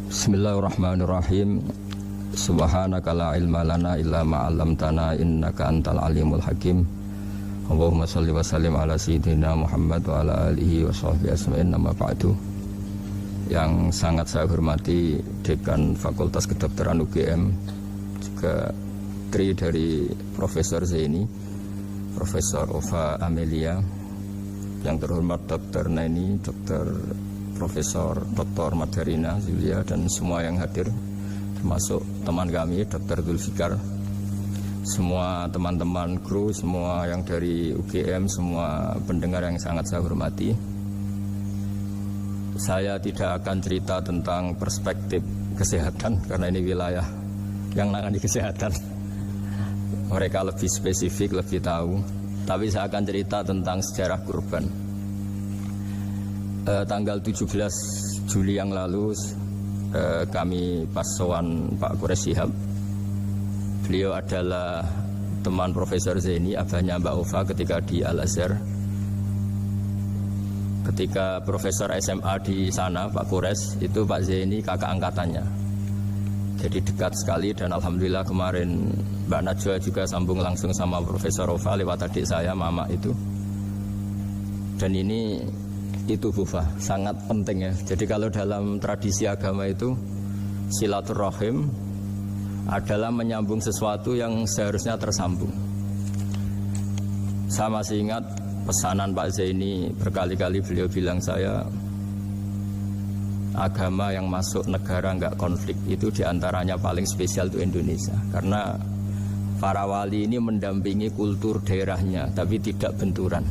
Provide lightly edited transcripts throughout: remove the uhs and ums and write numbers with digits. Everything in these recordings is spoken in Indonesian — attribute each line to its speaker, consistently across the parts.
Speaker 1: Bismillahirrahmanirrahim. Subhanaka la ilma lana illa ma 'allamtana innaka antal alimul hakim. Allahumma shalli wa sallim ala sayyidina Muhammad wa ala alihi wa sahbihi ajma'in. Amma ba'du. Yang sangat saya hormati Dekan Fakultas Kedokteran UGM, juga tri dari Profesor Zaini, Profesor Ova Amelia, yang terhormat Dr. Neni, Dr. Profesor Dr. Madharina Zulia, dan semua yang hadir, termasuk teman kami Dr. Zulfikar, semua teman-teman kru, semua yang dari UGM, semua pendengar yang sangat saya hormati. Saya tidak akan cerita tentang perspektif kesehatan karena ini wilayah yang nangani kesehatan. Mereka lebih spesifik, lebih tahu. Tapi saya akan cerita tentang sejarah kurban. Tanggal 17 Juli yang lalu kami pas sowan Pak Quraish Shihab. Beliau adalah teman Profesor Zaini, abahnya Mbak Ova ketika di Al-Azhar. Ketika Profesor SMA di sana, Pak Quraish, itu Pak Zaini kakak angkatannya. Jadi dekat sekali, dan alhamdulillah kemarin Mbak Najwa juga sambung langsung sama Profesor Ova lewat adik saya, Mama itu. Dan ini itu Bufa, sangat penting ya. Jadi kalau dalam tradisi agama itu silaturahim adalah menyambung sesuatu yang seharusnya tersambung. Saya masih ingat pesanan Pak Zaini, berkali-kali beliau bilang saya, agama yang masuk negara enggak konflik itu diantaranya paling spesial itu Indonesia. Karena para wali ini mendampingi kultur daerahnya, tapi tidak benturan.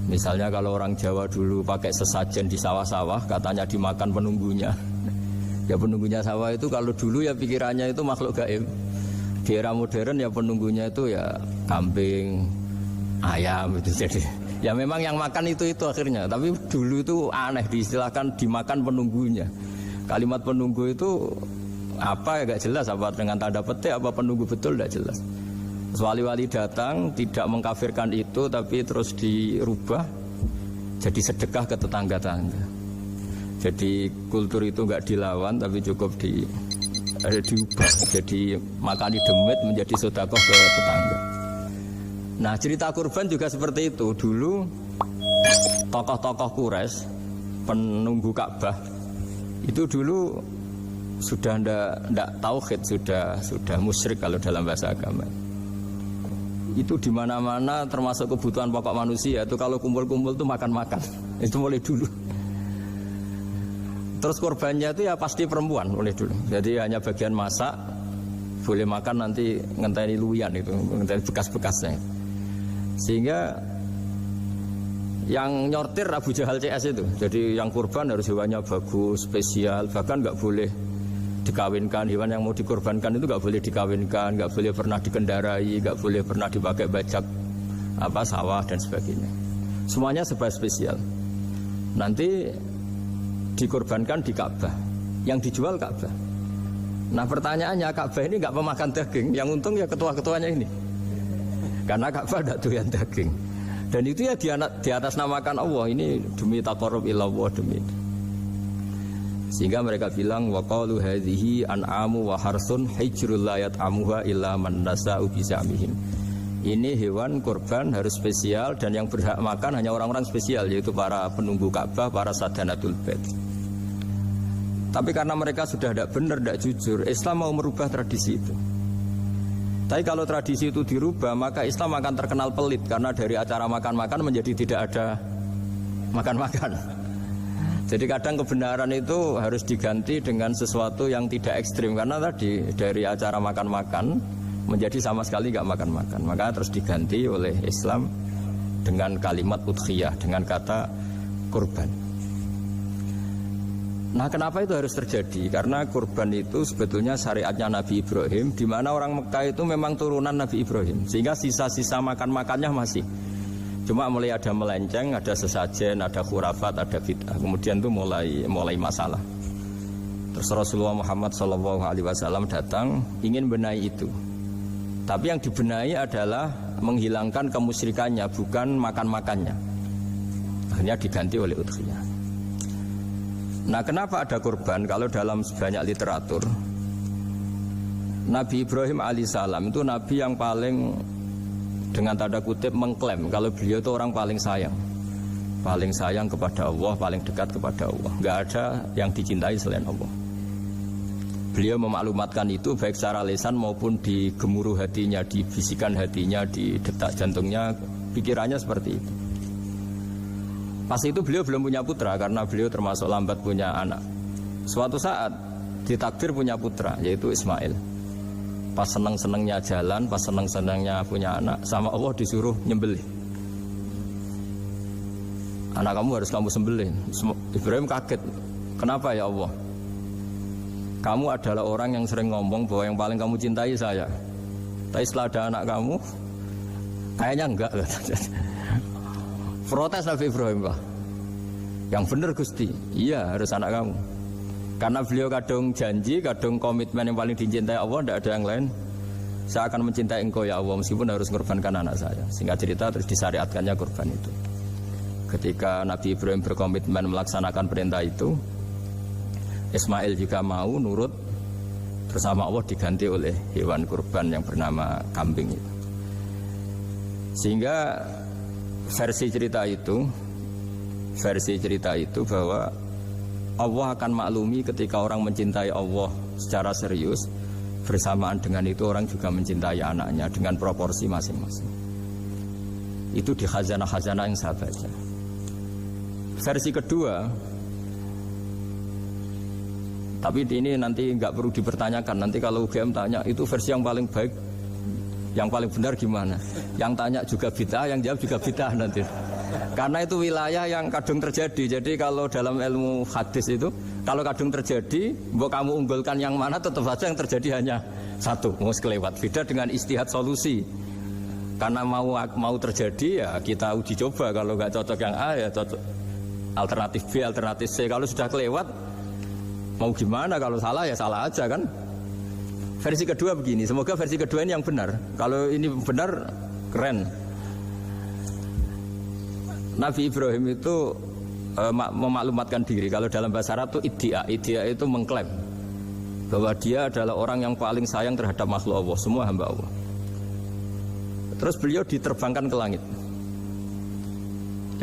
Speaker 1: Misalnya kalau orang Jawa dulu pakai sesajen di sawah-sawah, katanya dimakan penunggunya. Ya penunggunya sawah itu kalau dulu ya pikirannya itu makhluk gaib. Di era modern ya penunggunya itu ya kambing, ayam itu. Jadi ya memang yang makan itu akhirnya. Tapi dulu itu aneh, diistilahkan dimakan penunggunya. Kalimat penunggu itu apa ya gak jelas, apa dengan tanda petik, apa penunggu betul gak jelas. Wali-wali datang tidak mengkafirkan itu, tapi terus dirubah jadi sedekah ke tetangga-tetangga. Jadi kultur itu nggak dilawan, tapi cukup diubah. Jadi makani demit menjadi sedekah ke tetangga. Nah cerita kurban juga seperti itu. Dulu tokoh-tokoh Quraisy, penunggu Ka'bah, itu dulu sudah ndak tauhid, sudah musyrik kalau dalam bahasa agama. Itu di mana-mana termasuk kebutuhan pokok manusia itu kalau kumpul-kumpul itu makan-makan. Itu mulai dulu. Terus korbannya itu ya pasti perempuan mulai dulu. Jadi hanya bagian masak, boleh makan nanti ngenteni luyan itu, ngenteni bekas-bekasnya. Sehingga yang nyortir Abu Jahal CS itu. Jadi yang kurban harus hewannya bagus, spesial, bahkan nggak boleh dikawinkan. Hewan yang mau dikorbankan itu nggak boleh dikawinkan, nggak boleh pernah dikendarai, nggak boleh pernah dipakai bajak sawah dan sebagainya. Semuanya serba spesial. Nanti dikorbankan di Ka'bah, yang dijual Ka'bah. Nah pertanyaannya, Ka'bah ini nggak pemakan daging, yang untung ya ketua-ketuanya ini, karena Ka'bah tidak doyan daging. Dan itu ya di atas namakan Allah, ini demi taqarrub ilallah, demi. Sehingga mereka bilang waqalu hadhihi an'amu wa harsun hijrul la yat'amuha illa man nasa'u bisamihim. Ini hewan kurban harus spesial, dan yang berhak makan hanya orang-orang spesial, yaitu para penunggu Ka'bah, para sadanatul bait. Tapi karena mereka sudah tidak benar, tidak jujur, Islam mau merubah tradisi itu. Tapi kalau tradisi itu dirubah, maka Islam akan terkenal pelit, karena dari acara makan-makan menjadi tidak ada makan-makan. Jadi kadang kebenaran itu harus diganti dengan sesuatu yang tidak ekstrim, karena tadi dari acara makan-makan menjadi sama sekali nggak makan-makan. Maka terus diganti oleh Islam dengan kalimat udhiyah, dengan kata kurban. Nah kenapa itu harus terjadi? Karena kurban itu sebetulnya syariatnya Nabi Ibrahim, di mana orang Mekah itu memang turunan Nabi Ibrahim, sehingga sisa-sisa makan-makannya masih. Cuma mulai ada melenceng, ada sesajen, ada khurafat, ada bid'ah. Kemudian itu mulai masalah. Terus Rasulullah Muhammad SAW datang ingin benahi itu. Tapi yang dibenahi adalah menghilangkan kemusyrikannya, bukan makan-makannya. Akhirnya diganti oleh udhiyah. Nah, kenapa ada kurban? Kalau dalam banyak literatur, Nabi Ibrahim alaihissalam itu nabi yang paling, dengan tanda kutip, mengklaim kalau beliau itu orang paling sayang kepada Allah, paling dekat kepada Allah. Nggak ada yang dicintai selain Allah. Beliau memaklumatkan itu baik secara lisan maupun di gemuruh hatinya, di bisikan hatinya, di detak jantungnya, pikirannya seperti itu. Pas itu beliau belum punya putra karena beliau termasuk lambat punya anak. Suatu saat ditakdir punya putra, yaitu Ismail. Pas seneng-senengnya jalan, pas seneng-senengnya punya anak, sama Allah disuruh nyembelih. Anak kamu harus kamu sembelih. Ibrahim kaget. Kenapa ya Allah? Kamu adalah orang yang sering ngomong bahwa yang paling kamu cintai saya. Tapi setelah ada anak kamu, kayaknya enggak. Protes Nabi Ibrahim, Pak. Yang benar Gusti, iya harus anak kamu. Karena beliau kadung janji, kadung komitmen yang paling dicintai Allah, tidak ada yang lain. Saya akan mencintai engkau ya Allah, meskipun harus mengorbankan anak saya. Singkat cerita terus disyariatkannya kurban itu. Ketika Nabi Ibrahim berkomitmen melaksanakan perintah itu, Ismail juga mau nurut, bersama Allah diganti oleh hewan kurban yang bernama kambing itu. Sehingga versi cerita itu bahwa Allah akan maklumi ketika orang mencintai Allah secara serius, bersamaan dengan itu orang juga mencintai anaknya dengan proporsi masing-masing. Itu di khazanah-khazanah yang saya baca. Versi kedua, tapi ini nanti nggak perlu dipertanyakan. Nanti kalau UGM tanya itu versi yang paling baik, yang paling benar gimana? Yang tanya juga bid'ah, yang jawab juga bid'ah nanti. Karena itu wilayah yang kadung terjadi. Jadi kalau dalam ilmu hadis itu, kalau kadung terjadi, mau kamu unggulkan yang mana, tetap saja yang terjadi hanya satu, mau kelewat. Beda dengan istihad solusi. Karena mau terjadi ya kita uji coba. Kalau nggak cocok yang A ya cocok alternatif B, alternatif C. Kalau sudah kelewat, mau gimana? Kalau salah ya salah aja kan. Versi kedua begini. Semoga versi kedua ini yang benar. Kalau ini benar, keren. Nabi Ibrahim itu memaklumatkan diri. Kalau dalam bahasa Arab itu iddia itu mengklaim bahwa dia adalah orang yang paling sayang terhadap makhluk Allah, semua hamba Allah. Terus beliau diterbangkan ke langit.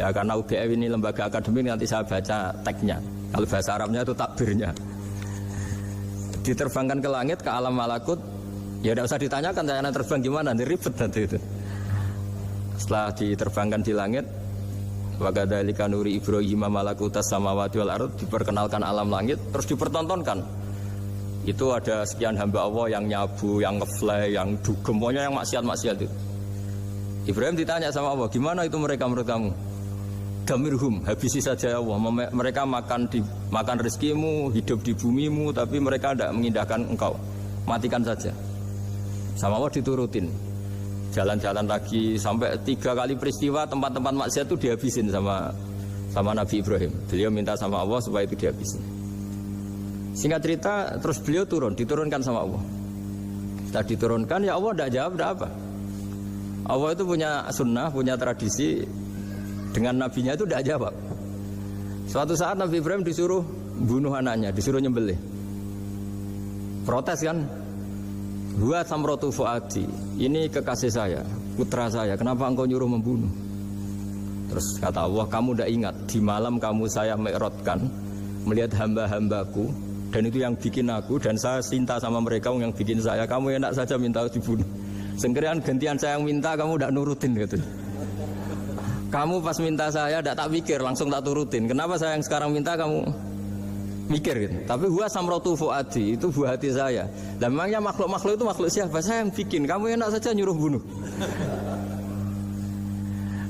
Speaker 1: Ya karena UGM ini lembaga akademik, nanti saya baca teksnya. Kalau bahasa Arabnya itu takbirnya. Diterbangkan ke langit, ke alam malakut. Ya tidak usah ditanyakan cara terbang gimana, ribet nanti itu. Setelah diterbangkan di langit, wa kadzalika nuri Ibrahim malakutas samawati wal ardh, diperkenalkan alam langit, terus dipertontonkan. Itu ada sekian hamba Allah yang nyabu, yang ngefly, yang dugem, pokoknya yang maksiat-maksiat itu. Ibrahim ditanya sama Allah, gimana itu mereka menurut kamu? Damirhum, habisi saja ya Allah. Mereka makan rezekimu, hidup di bumimu, tapi mereka tidak mengindahkan engkau. Matikan saja. Sama Allah diturutin. Jalan-jalan lagi sampai 3 kali peristiwa tempat-tempat maksiat itu dihabisin sama Nabi Ibrahim. Beliau minta sama Allah supaya itu dihabisin. Singkat cerita, terus beliau diturunkan sama Allah. Setelah diturunkan, ya Allah tidak jawab, tidak apa. Allah itu punya sunnah, punya tradisi. Dengan nabinya itu tidak jawab. Suatu saat Nabi Ibrahim disuruh bunuh anaknya, disuruh nyembelih. Protes kan? Huwa samratu fuadi, ini kekasih saya, putra saya, kenapa engkau nyuruh membunuh? Terus kata Allah, kamu tidak ingat di malam kamu saya mi'rajkan, melihat hamba-hambaku, dan itu yang bikin aku, dan saya cinta sama mereka yang bikin saya. Kamu enak saja minta dibunuh. Sengkerian gantian saya yang minta, kamu tidak nurutin gitu. Kamu pas minta saya tidak tak pikir, langsung tak turutin. Kenapa saya yang sekarang minta kamu mikir gitu. Tapi huwa samratu fuadi, itu buah hati saya. Dan memangnya makhluk-makhluk itu makhluk siapa? Saya yang bikin. Kamu enak saja nyuruh bunuh.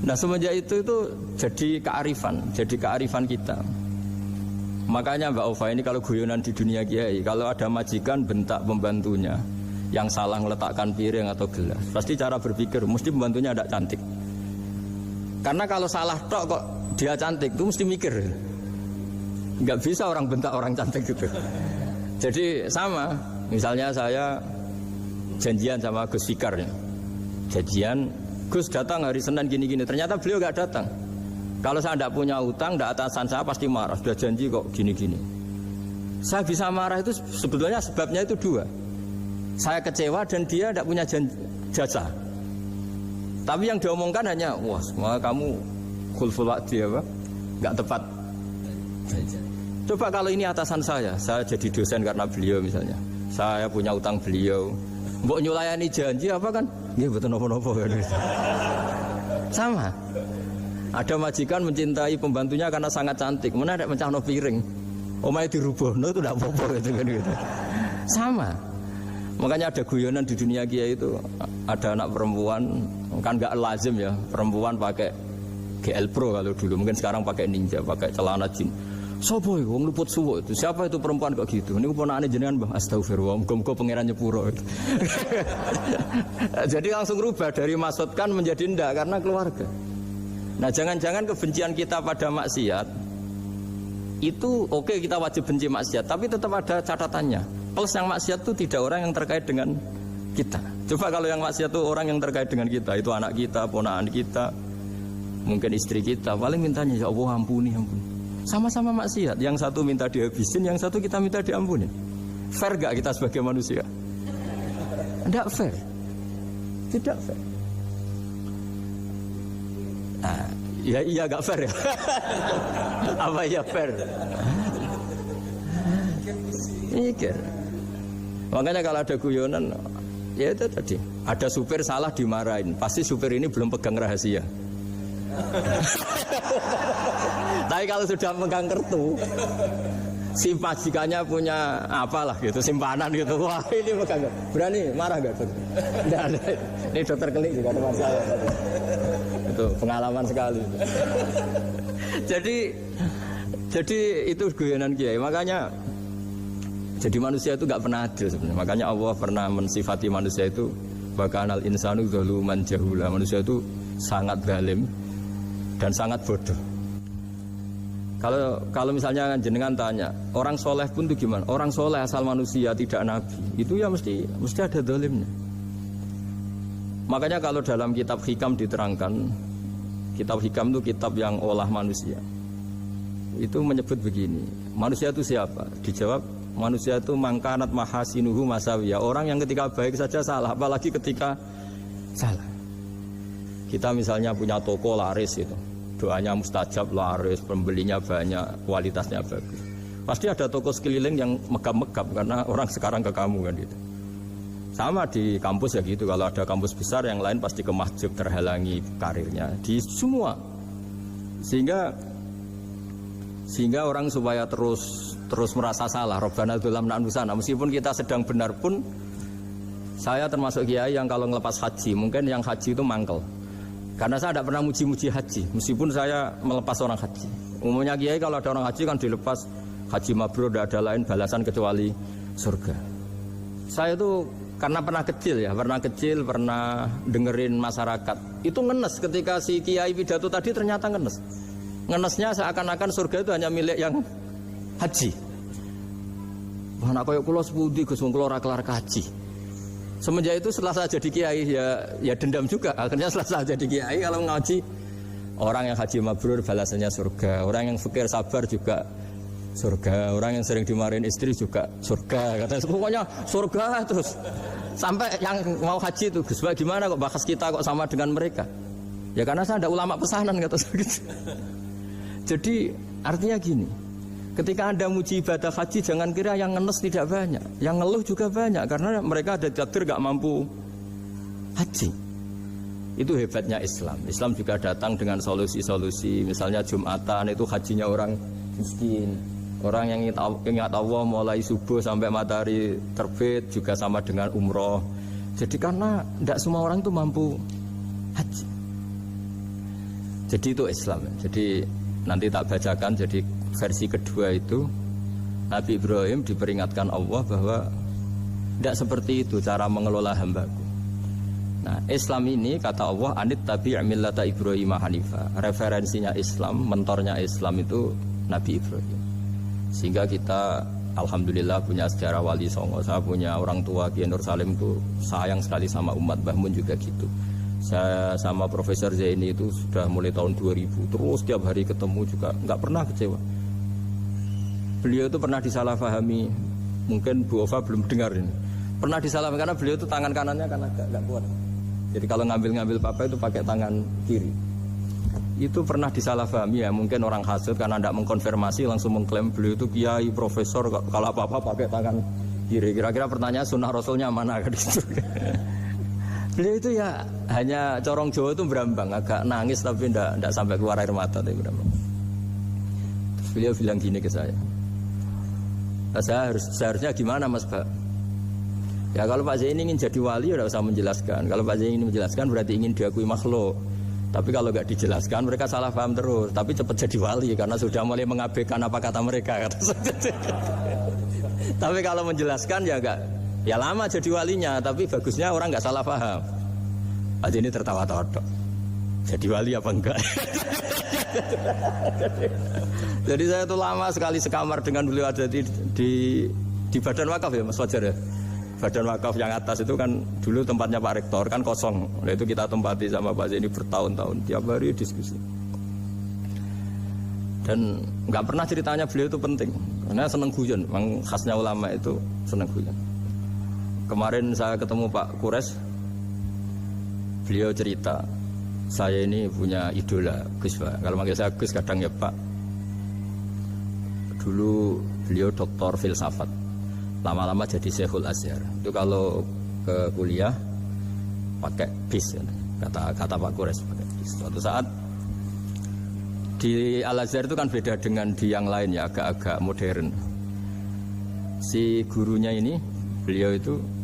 Speaker 1: Nah semenjak itu jadi kearifan kita. Makanya Mbak Ova ini kalau guyonan di dunia kiai, kalau ada majikan bentak pembantunya yang salah meletakkan piring atau gelas, pasti cara berpikir mesti pembantunya tidak cantik. Karena kalau salah tok kok dia cantik, itu mesti mikir. Nggak bisa orang bentak orang cantik gitu. Jadi sama, misalnya saya janjian sama Gus Fikar ya. Janjian, Gus datang hari Senin gini-gini, ternyata beliau nggak datang. Kalau saya tidak punya utang, tidak atasan saya pasti marah. Sudah janji kok gini-gini. Saya bisa marah itu sebetulnya sebabnya itu dua. Saya kecewa dan dia tidak punya jasa. Tapi yang diomongkan hanya, wah, kamu khulful wa'di apa? Enggak tepat. Coba kalau ini atasan saya jadi dosen karena beliau misalnya. Saya punya utang beliau. Mbok nyulayani janji apa kan? Nggih mboten napa-napa kan. Sama. Ada majikan mencintai pembantunya karena sangat cantik. Mana ada mencahno piring. Omahe dirubuhno itu tidak apa-apa gitu kan gitu. Sama. Makanya ada guyonan di dunia kiai itu, ada anak perempuan kan enggak lazim ya, perempuan pakai GL Pro kalau dulu, mungkin sekarang pakai Ninja, pakai celana jin. Sopo iku wong luput suwo itu. Siapa itu perempuan kok gitu? Niku ponakane jenengan, Mbah. Astagfirullah, muga-muga pangeran nyepuro. Jadi langsung rubah dari maksudkan menjadi ndak karena keluarga. Nah, jangan-jangan kebencian kita pada maksiat itu oke, kita wajib benci maksiat, tapi tetap ada catatannya. Plus yang maksiat itu tidak orang yang terkait dengan kita. Coba kalau yang maksiat itu orang yang terkait dengan kita, itu anak kita, ponakan kita, mungkin istri kita, paling mintanya ya Allah ampuni. Sama-sama maksiat, yang satu minta dihabisin, yang satu kita minta diampuni. Fair gak kita sebagai manusia? Tidak fair. Tidak fair. Nah, iya gak fair ya? Apa ya fair? Mikir. Makanya kalau ada guyonan, ya itu tadi. Ada supir salah dimarahin, pasti supir ini belum pegang rahasia. Tapi kalau sudah pegang kartu, si majikannya punya apalah gitu, simpanan gitu. Wah ini pegang, berani marah gak tuh? Tidak ada. Ini dokter Kelik juga teman saya. Itu pengalaman sekali. Jadi itu guyonan kiai. Makanya jadi manusia itu gak pernah adil sebenarnya. Makanya Allah pernah mensifati manusia itu bakanal insanu zaluman jahula. Manusia itu sangat zalim dan sangat bodoh. Kalau misalnya jenengan tanya, orang soleh pun itu gimana? Orang soleh asal manusia tidak nabi, itu ya mesti ada zalimnya. Makanya kalau dalam kitab Hikam diterangkan, kitab Hikam itu kitab yang olah manusia. Itu menyebut begini, manusia itu siapa? Dijawab, manusia itu mangkanat mahasinuhu masawiyah. Orang yang ketika baik saja salah, apalagi ketika salah. Kita misalnya punya toko laris itu, doanya mustajab, laris, pembelinya banyak, kualitasnya bagus. Pasti ada toko sekeliling yang megap-megap karena orang sekarang ke kamu kan gitu. Sama di kampus ya gitu, kalau ada kampus besar yang lain pasti ke masjid, terhalangi karirnya di semua. Sehingga orang supaya terus merasa salah, Rabbana dzulamna anfusana, meskipun kita sedang benar pun. Saya termasuk kiai yang kalau ngelepas haji, mungkin yang haji itu mangkel. Karena saya tidak pernah muji-muji haji, meskipun saya melepas orang haji. Umumnya kiai kalau ada orang haji kan dilepas haji mabrur, tidak ada lain balasan kecuali surga. Saya itu karena pernah kecil, pernah dengerin masyarakat. Itu ngenes ketika si kiai pidato tadi ternyata ngenes. Ngenesnya seakan-akan surga itu hanya milik yang haji. Wah, nak koyo kula sepundi Gus wong kula ora kelar kaji. Semenjak itu setelah saya jadi kiai ya dendam juga. Akhirnya setelah saya jadi kiai kalau ngaji, orang yang haji mabrur balasannya surga, orang yang fakir sabar juga surga, orang yang sering dimarahin istri juga surga. Katanya pokoknya surga terus. Sampai yang mau haji itu, Gus, gimana kok bahas kita kok sama dengan mereka? Ya karena saya ada ulama pesanan kata saya gitu. Jadi artinya gini, ketika Anda muji ibadah haji, jangan kira yang ngenes tidak banyak, yang ngeluh juga banyak karena mereka ada takdir gak mampu haji. Itu hebatnya Islam. Islam juga datang dengan solusi-solusi. Misalnya Jumatan itu hajinya orang miskin, orang yang ingat Allah mulai subuh sampai matahari terbit juga sama dengan umroh. Jadi karena tidak semua orang itu mampu haji. Jadi itu Islam. Jadi nanti tak bacakan, jadi versi kedua itu Nabi Ibrahim diperingatkan Allah bahwa tidak seperti itu cara mengelola hambaku. Nah, Islam ini kata Allah anit tabi' millata Ibrahim hanifa. Referensinya Islam, mentornya Islam itu Nabi Ibrahim. Sehingga kita alhamdulillah punya sejarah wali songo. Saya punya orang tua Kiai Nur Salim itu sayang sekali sama umat, Mbah Mun juga gitu. Saya sama Profesor Zaini itu sudah mulai tahun 2000, terus setiap hari ketemu juga nggak pernah kecewa. Beliau itu pernah disalahpahami, mungkin Bu Ova belum dengar ini. Pernah disalahpahami karena beliau itu tangan kanannya kan agak kuat. Jadi kalau ngambil papa itu pakai tangan kiri. Itu pernah disalahpahami ya, mungkin orang hasud karena tidak mengkonfirmasi langsung mengklaim beliau itu kiai profesor, kalau apa-apa pakai tangan kiri. Kira-kira pertanyaan sunnah rasulnya mana kan gitu. Beliau itu ya hanya corong Jawa itu berambang, agak nangis tapi tidak sampai keluar air mata tapi berambang. Terus beliau bilang gini ke saya, nah, seharusnya gimana Mas Pak? Ya kalau Pak Zaini ingin jadi wali ya tidak usah menjelaskan. Kalau Pak Zaini ingin menjelaskan berarti ingin diakui makhluk. Tapi kalau nggak dijelaskan mereka salah paham terus. Tapi cepat jadi wali karena sudah mulai mengabaikan apa kata mereka. Tapi kalau menjelaskan ya enggak. Ya lama jadi walinya, tapi bagusnya orang nggak salah paham. Aja ini tertawa-tawa. Jadi wali apa enggak? Jadi saya tuh lama sekali sekamar dengan beliau ada di Badan Wakaf ya Mas Fajar ya. Badan Wakaf yang atas itu kan dulu tempatnya Pak Rektor kan kosong. Nah itu kita tempati sama Pak Zaini bertahun-tahun tiap hari diskusi. Dan nggak pernah ceritanya beliau itu penting karena seneng guyon. Memang khasnya ulama itu seneng guyon. Kemarin saya ketemu Pak Kures, beliau cerita, saya ini punya idola Gus Pak. Kalau manggil saya Gus kadang ya Pak. Dulu beliau doktor filsafat, lama-lama jadi Syekhul Azhar. Itu kalau ke kuliah pakai bis, kata Pak Kures pakai bis. Suatu saat di Al Azhar itu kan beda dengan di yang lain ya, agak-agak modern. Si gurunya ini, beliau itu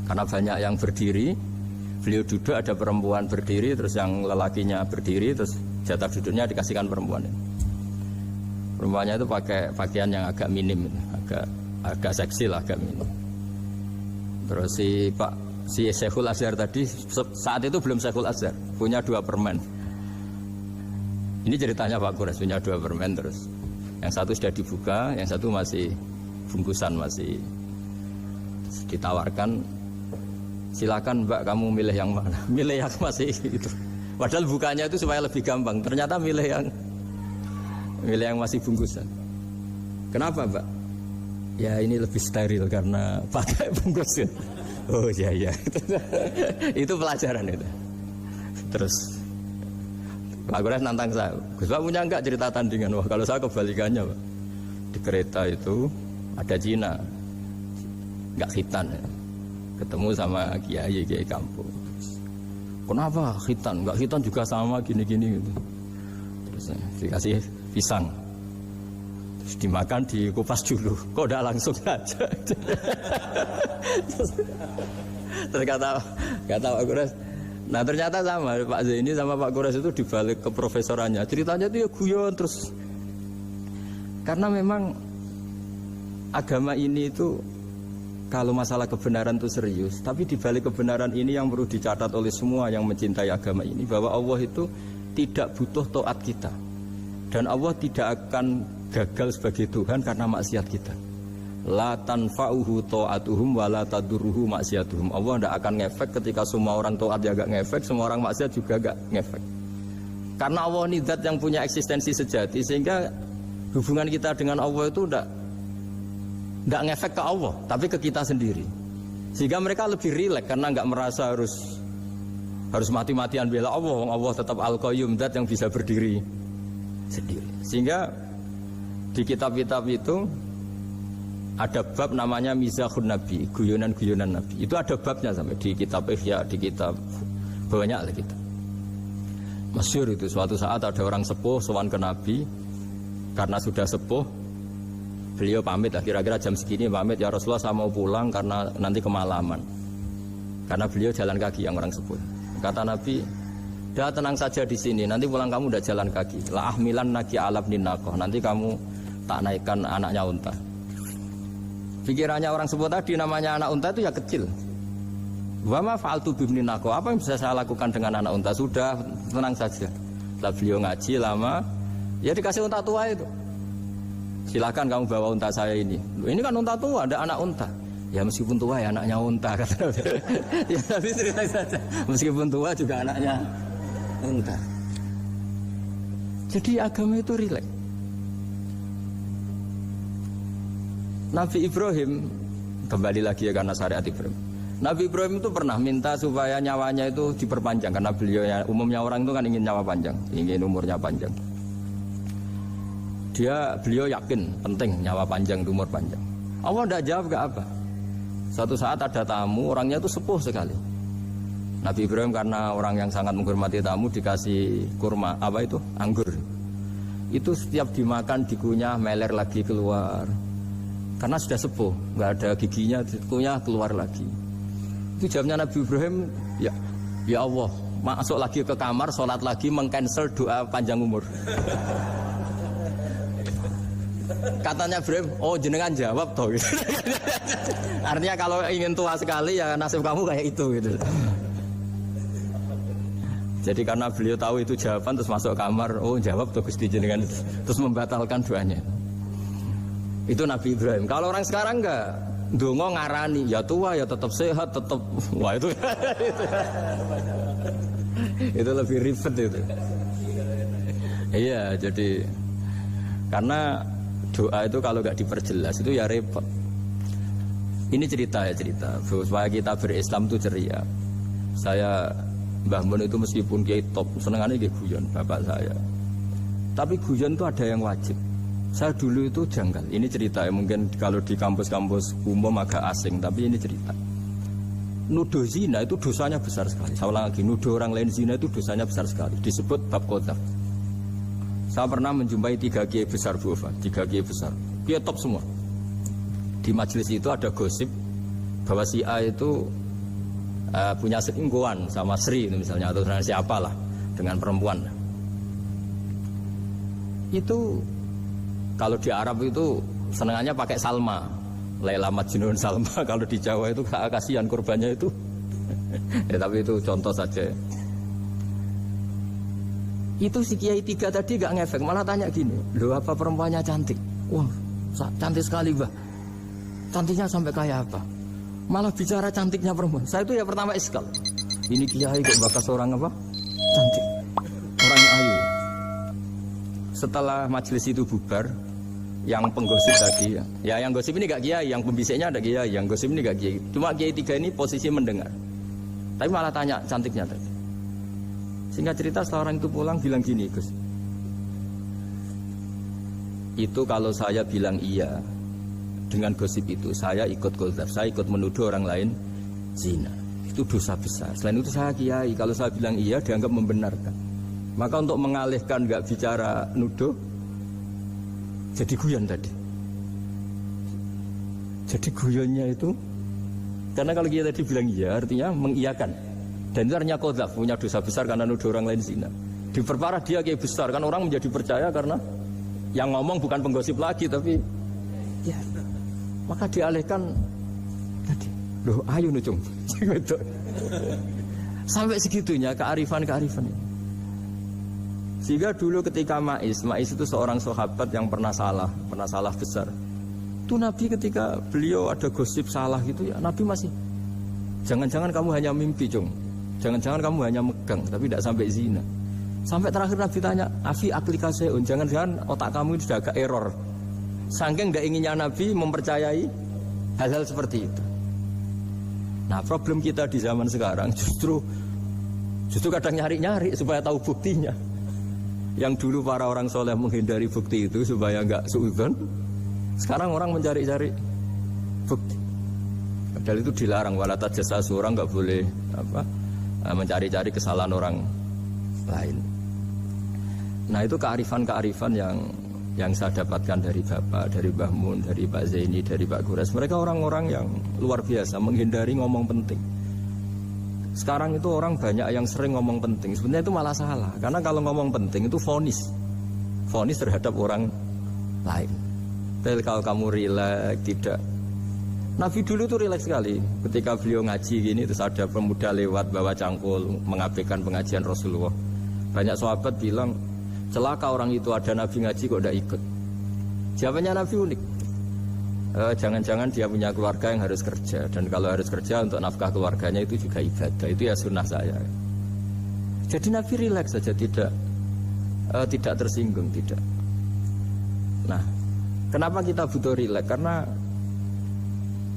Speaker 1: karena banyak yang berdiri, beliau duduk ada perempuan berdiri, terus yang lelakinya berdiri, terus jatah duduknya dikasihkan perempuan. Perempuannya itu pakai pakaian yang agak minim, agak seksi lah, agak minim. Terus si Syekhul Azhar tadi saat itu belum Syekhul Azhar, punya 2 permen. Ini ceritanya Pak Kures punya 2 permen terus. Yang satu sudah dibuka, yang satu masih bungkusan masih ditawarkan. Silakan Mbak kamu milih yang mana? Milih yang masih itu. Padahal bukanya itu supaya lebih gampang. Ternyata milih yang masih bungkusan. Kenapa Mbak? Ya ini lebih steril karena pakai bungkusan. Oh iya. Itu pelajaran itu. Terus Pak Kures nantang saya. Gus Pak punya enggak cerita tandingan? Wah kalau saya kebalikannya Pak. Di kereta itu ada Cina, enggak khitan ya. Ketemu sama kiai kampung. Kenapa khitan? Enggak khitan juga sama gini-gini gitu. Terus dikasih pisang. Terus dimakan dikupas dulu. Kok udah langsung aja. Terus kata Pak Kures. Nah ternyata sama Pak Zaini sama Pak Kures itu dibalik ke profesorannya. Ceritanya itu ya guyon terus. Karena memang agama ini itu kalau masalah kebenaran itu serius, tapi di balik kebenaran ini yang perlu dicatat oleh semua yang mencintai agama ini, bahwa Allah itu tidak butuh taat kita. Dan Allah tidak akan gagal sebagai Tuhan karena maksiat kita. La tanfa'uhu ta'atuhum wa la tadurruhu maksiatuhum. Allah tidak akan ngefek ketika semua orang taat ya gak ngefek, semua orang maksiat juga gak ngefek. Karena Allah ini zat yang punya eksistensi sejati, sehingga hubungan kita dengan Allah itu tidak ngefek ke Allah, tapi ke kita sendiri. Sehingga mereka lebih rileks karena nggak merasa harus mati-matian bela Allah. Allah tetap Al-Qayyum, zat yang bisa berdiri sendiri. Sehingga di kitab-kitab itu ada bab namanya Mizahun Nabi, guyonan-guyonan Nabi. Itu ada babnya sampai di kitab Ihya, di kitab banyak lah kita. Masyhur itu suatu saat ada orang sepuh sowan ke Nabi karena sudah sepuh. Beliau pamit lah, kira-kira jam segini pamit, ya Rasulullah saya mau pulang karena nanti kemalaman. Karena beliau jalan kaki yang orang sepuh. Kata Nabi, dah tenang saja di sini, nanti pulang kamu udah jalan kaki. La ahmilan naki alab ninakoh, nanti kamu tak naikkan anaknya unta. Pikirannya orang sepuh tadi namanya anak unta itu ya kecil. Wa ma fa'altu bibninakoh, apa yang bisa saya lakukan dengan anak unta? Sudah, tenang saja. Setelah beliau ngaji lama, ya dikasih unta tua itu. Silakan kamu bawa unta saya ini. Ini kan unta tua, ada anak unta. Ya meskipun tua ya anaknya unta kata. Ya tapi cerita saja. Meskipun tua juga anaknya unta. Jadi agama itu rileks. Nabi Ibrahim kembali lagi ya karena syariat Ibrahim. Nabi Ibrahim itu pernah minta supaya nyawanya itu diperpanjang karena beliau ya umumnya orang itu kan ingin nyawa panjang, ingin umurnya panjang. Beliau yakin penting nyawa panjang, umur panjang. Allah tidak jawab gak apa. Suatu saat ada tamu, orangnya itu sepuh sekali. Nabi Ibrahim karena orang yang sangat menghormati tamu dikasih kurma, apa itu? Anggur. Itu setiap dimakan dikunyah meler lagi keluar. Karena sudah sepuh, nggak ada giginya, dikunyah keluar lagi. Itu jawabnya Nabi Ibrahim, ya Allah, masuk lagi ke kamar, sholat lagi, mengcancel doa panjang umur. Katanya Ibrahim, oh jenengan jawab toh. Gitu. Artinya kalau ingin tua sekali ya nasib kamu kayak itu gitu. Jadi karena beliau tahu itu jawaban terus masuk kamar, oh jawab tuh Gusti jenengan terus membatalkan doanya. Itu Nabi Ibrahim. Kalau orang sekarang enggak, ndonga ngarani, ya tua ya tetap sehat, tetap wah itu. Itu lebih ribet itu. Iya, jadi karena doa itu kalau nggak diperjelas itu ya repot. Ini cerita supaya kita berislam itu ceria. Saya Mbah Mun itu meskipun kiai top, senengannya dia guyon bapak saya. Tapi guyon itu ada yang wajib. Saya dulu itu janggal. Ini cerita ya mungkin kalau di kampus-kampus umum agak asing, tapi ini cerita. Nuduh zina itu dosanya besar sekali. Saya ulang lagi, nuduh orang lain zina itu dosanya besar sekali. Disebut bab qadzaf. Saya pernah menjumpai 3 kiai besar Bu Ova, 3 kiai besar. Kiai top semua. Di majelis itu ada gosip bahwa si A itu punya selingkuhan sama Sri misalnya atau dengan siapalah dengan perempuan. Itu kalau di Arab itu senengannya pakai Salma, Laila Majnun Salma. Kalau di Jawa itu kasihan korbannya itu. Ya, tapi itu contoh saja. Itu si Kiai 3 tadi gak ngefek, malah tanya gini, loh apa perempuannya cantik? Wah cantik sekali Mbah. Cantiknya sampai kayak apa? Malah bicara cantiknya perempuan. Saya itu ya pertama iskal. Ini Kiai kok bakas orang apa? Cantik. Orang ayu. Setelah majelis itu bubar, yang penggosip tadi ya yang gosip ini gak Kiai, yang pembisiknya ada Kiai, yang gosip ini gak Kiai. Cuma Kiai 3 ini posisi mendengar. Tapi malah tanya cantiknya tadi. Singkat cerita setelah orang itu pulang bilang gini, Gus, itu kalau saya bilang iya dengan gosip itu, saya ikut qadzaf, saya ikut menuduh orang lain zina. Itu dosa besar. Selain itu saya kiai, kalau saya bilang iya dianggap membenarkan. Maka untuk mengalihkan gak bicara nuduh, jadi guyon tadi. Jadi guyonnya itu karena kalau kita tadi bilang iya artinya mengiyakan. Dan itu artinya qadzaf, punya dosa besar karena nuduh orang lain zina. Diperparah dia kayak besar kan orang menjadi percaya karena yang ngomong bukan penggosip lagi tapi ya. Maka dialihkan tadi. Loh, ayo nucung. Sampai segitunya kearifan ini. Sehingga dulu ketika Ma'is itu seorang sahabat yang pernah salah besar. Itu Nabi ketika beliau ada gosip salah gitu ya, Nabi masih jangan-jangan kamu hanya mimpi, Cung. Jangan-jangan kamu hanya megang tapi tidak sampai zina. Sampai terakhir Nabi tanya, "Afi aklikaseun, jangan-jangan otak kamu itu sudah agak error." Saking tidak inginnya Nabi mempercayai hal-hal seperti itu. Nah, problem kita di zaman sekarang justru kadang nyari-nyari supaya tahu buktinya. Yang dulu para orang soleh menghindari bukti itu supaya enggak suudzon. Sekarang orang mencari-cari bukti. Padahal itu dilarang, wala tajassasu, orang enggak boleh mencari-cari kesalahan orang lain. Nah, itu kearifan-kearifan yang saya dapatkan dari Bapak, dari Mbah Mun, dari Pak Zaini, dari Pak Gures. Mereka orang-orang yang luar biasa menghindari ngomong penting. Sekarang itu orang banyak yang sering ngomong penting. Sebenarnya itu malah salah. Karena kalau ngomong penting itu vonis terhadap orang lain. Tapi kalau kamu rileks, tidak. Nabi dulu tuh rileks sekali. Ketika beliau ngaji gini, terus ada pemuda lewat bawa cangkul, mengabaikan pengajian Rasulullah. Banyak sahabat bilang, celaka orang itu ada Nabi ngaji kok tidak ikut. Jawabannya Nabi unik. jangan-jangan dia punya keluarga yang harus kerja, dan kalau harus kerja untuk nafkah keluarganya itu juga ibadah, itu ya sunnah saya. Jadi Nabi rileks saja, tidak tersinggung, tidak. Nah, kenapa kita butuh rileks? Karena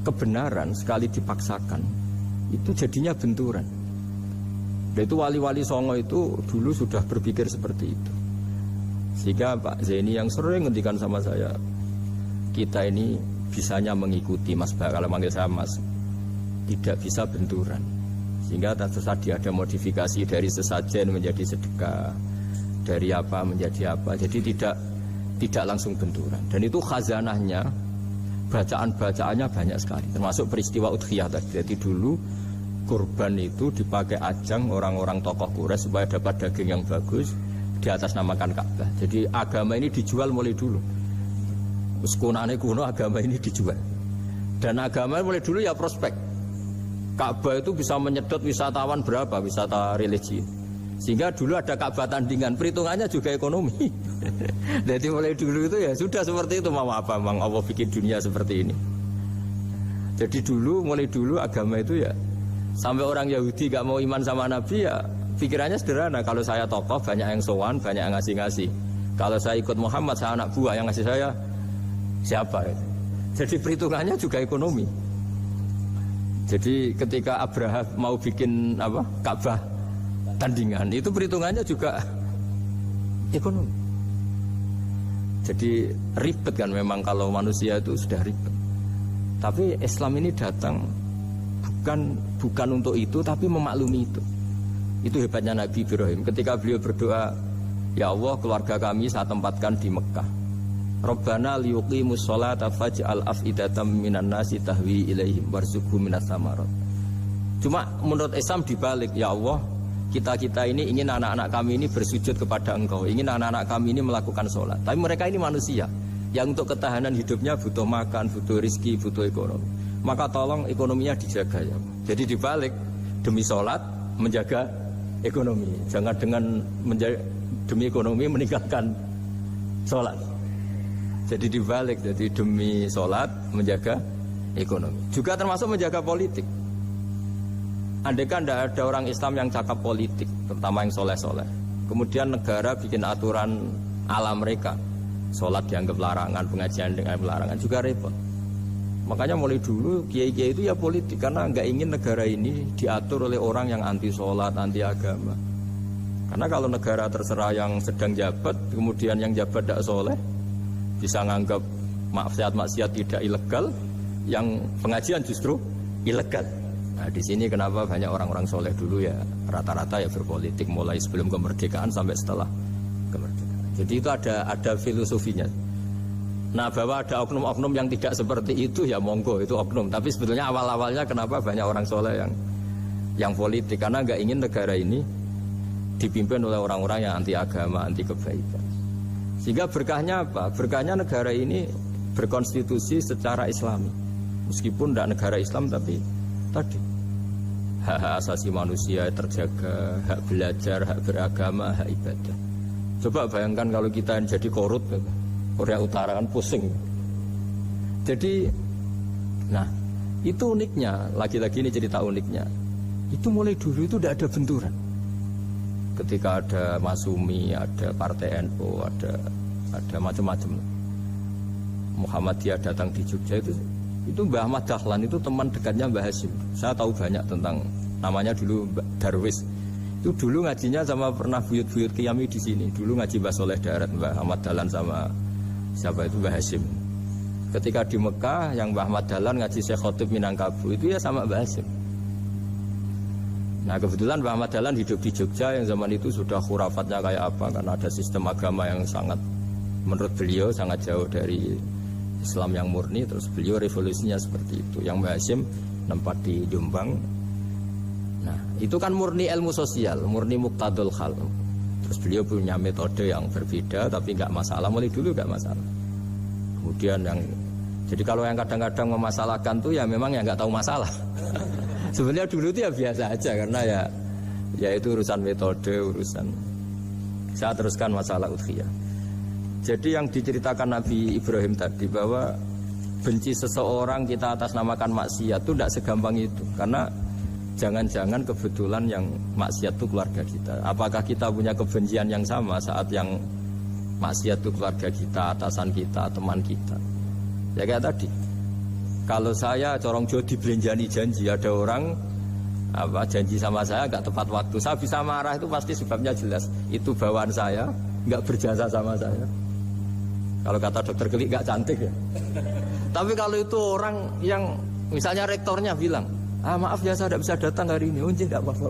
Speaker 1: kebenaran sekali dipaksakan itu jadinya benturan. Dan itu wali-wali Songo itu dulu sudah berpikir seperti itu. Sehingga Pak Zaini yang sering ngendikan sama saya, kita ini bisanya mengikuti Mas Bah, kalau manggil saya Mas, tidak bisa benturan. Sehingga tadi ada modifikasi dari sesajen menjadi sedekah, dari apa menjadi apa. Jadi tidak langsung benturan. Dan itu khazanahnya, bacaan-bacaannya banyak sekali. Termasuk peristiwa Udhiyah tadi. Jadi dulu kurban itu dipakai ajang orang-orang tokoh Quraisy supaya dapat daging yang bagus, di atas namakan Ka'bah. Jadi agama ini dijual mulai dulu. Kunane kuno agama ini dijual. Dan agama mulai dulu ya prospek. Ka'bah itu bisa menyedot wisatawan berapa, wisata religi. Sehingga dulu ada Ka'bah tandingan, perhitungannya juga ekonomi. Jadi mulai dulu itu ya sudah seperti itu, mau apa Mang Allah bikin dunia seperti ini. Jadi mulai dulu agama itu ya, sampai orang Yahudi gak mau iman sama Nabi ya pikirannya sederhana. Kalau saya tokoh banyak yang sowan, banyak yang ngasih-ngasih. Kalau saya ikut Muhammad, saya anak buah, yang ngasih saya siapa itu? Jadi perhitungannya juga ekonomi. Jadi ketika Abraham mau bikin Ka'bah tandingan, itu perhitungannya juga ekonomi. Jadi ribet kan memang kalau manusia itu sudah ribet. Tapi Islam ini datang bukan untuk itu, tapi memaklumi itu. Itu hebatnya Nabi Ibrahim. Ketika beliau berdoa, ya Allah, keluarga kami saya tempatkan di Mekah. Rabbana liyuqimus sholata faj'al af'idatam minan nasi tahwi ilaihim warzuqhum minas samarat. Cuma menurut Islam dibalik, ya Allah, kita ini ingin anak-anak kami ini bersujud kepada Engkau, ingin anak-anak kami ini melakukan sholat. Tapi mereka ini manusia yang untuk ketahanan hidupnya butuh makan, butuh rizki, butuh ekonomi. Maka tolong ekonominya dijaga ya. Jadi dibalik, demi sholat menjaga ekonomi. Jangan dengan demi ekonomi meninggalkan sholat. Jadi dibalik, jadi demi sholat menjaga ekonomi. Juga termasuk menjaga politik. Andaikan tidak ada orang Islam yang cakap politik, terutama yang soleh-soleh, kemudian negara bikin aturan ala mereka, sholat dianggap larangan, pengajian dengan larangan, juga repot. Makanya mulai dulu kiai-kiai itu ya politik, karena nggak ingin negara ini diatur oleh orang yang anti sholat, anti agama. Karena kalau negara terserah yang sedang jabat, kemudian yang jabat tidak soleh, bisa nganggap maksiat tidak ilegal, yang pengajian justru ilegal. Nah, di sini kenapa banyak orang-orang soleh dulu ya rata-rata ya berpolitik mulai sebelum kemerdekaan sampai setelah kemerdekaan. Jadi itu ada filosofinya. Nah, bahwa ada oknum-oknum yang tidak seperti itu ya monggo, itu oknum. Tapi sebetulnya awal-awalnya kenapa banyak orang soleh yang politik, karena nggak ingin negara ini dipimpin oleh orang-orang yang anti agama, anti kebaikan. Sehingga berkahnya apa? Berkahnya negara ini berkonstitusi secara Islami. Meskipun tidak negara Islam, tapi tadi hak asasi manusia terjaga, hak belajar, hak beragama, hak ibadah. Coba bayangkan kalau kita jadi korut, Korea Utara kan pusing. Jadi, nah itu uniknya, lagi-lagi ini cerita uniknya. Itu mulai dulu itu tidak ada benturan. Ketika ada Masumi, ada Partai NU, ada macam-macam. Muhammadiyah datang di Jogja itu Mbah Ahmad Dahlan itu teman dekatnya Mbah Hasyim. Saya tahu banyak tentang, namanya dulu Darwis. Itu dulu ngajinya sama pernah buyut-buyut Qiyami di sini. Dulu ngaji Mbah Soleh Darat, Mbah Ahmad Dahlan sama siapa itu Mbah Hasyim. Ketika di Mekah yang Mbah Ahmad Dahlan ngaji Syekh Khotib Minangkabau itu ya sama Mbah Hasyim. Nah kebetulan Mbah Ahmad Dahlan hidup di Jogja yang zaman itu sudah khurafatnya kayak apa, karena ada sistem agama yang sangat, menurut beliau sangat jauh dari Islam yang murni. Terus beliau revolusinya seperti itu. Yang Mbah Hasyim nempat di Jombang. Nah itu kan murni ilmu sosial, murni muqtadul khal. Terus beliau punya metode yang berbeda, tapi nggak masalah, mulai dulu nggak masalah. Kemudian jadi kalau yang kadang-kadang memasalahkan tuh ya memang yang nggak tahu masalah. Sebenarnya dulu itu ya biasa aja, karena ya itu urusan metode, urusan. Saya teruskan masalah udhiyah. Jadi yang diceritakan Nabi Ibrahim tadi, bahwa benci seseorang kita atas namakan maksiat itu tidak segampang itu. Karena jangan-jangan kebetulan yang maksiat itu keluarga kita. Apakah kita punya kebencian yang sama saat yang maksiat itu keluarga kita, atasan kita, teman kita? Ya kayak tadi. Kalau saya corong jo dibelenjani janji, ada orang janji sama saya nggak tepat waktu, saya bisa marah, itu pasti sebabnya jelas. Itu bawaan saya nggak berjasa sama saya. Kalau kata dokter Klik nggak cantik ya. Tapi kalau itu orang yang misalnya rektornya bilang, maaf ya saya tidak bisa datang hari ini, unjih nggak apa-apa.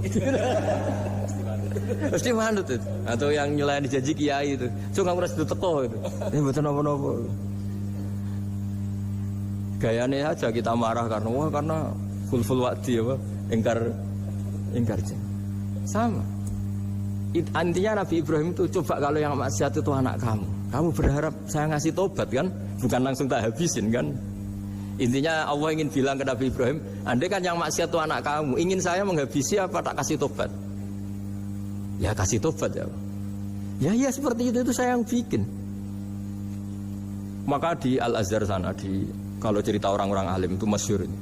Speaker 1: Pasti manut itu. Atau yang nyelain janji kiai itu, cuma ngurus itu teko itu. Ini betul nopo-nopo. Gayanya aja kita marah karena full wadi apa, ingkar janji. Sama. Intinya Nabi Ibrahim itu coba kalau yang maksiat itu anak kamu berharap saya ngasih tobat kan, bukan langsung tak habisin kan. Intinya Allah ingin bilang ke Nabi Ibrahim, andai kan yang maksiat itu anak kamu, ingin saya menghabisi apa tak kasih tobat? Ya kasih tobat ya. Ya seperti itu saya yang bikin. Maka di Al-Azhar sana, kalau cerita orang-orang alim itu masyhur ini.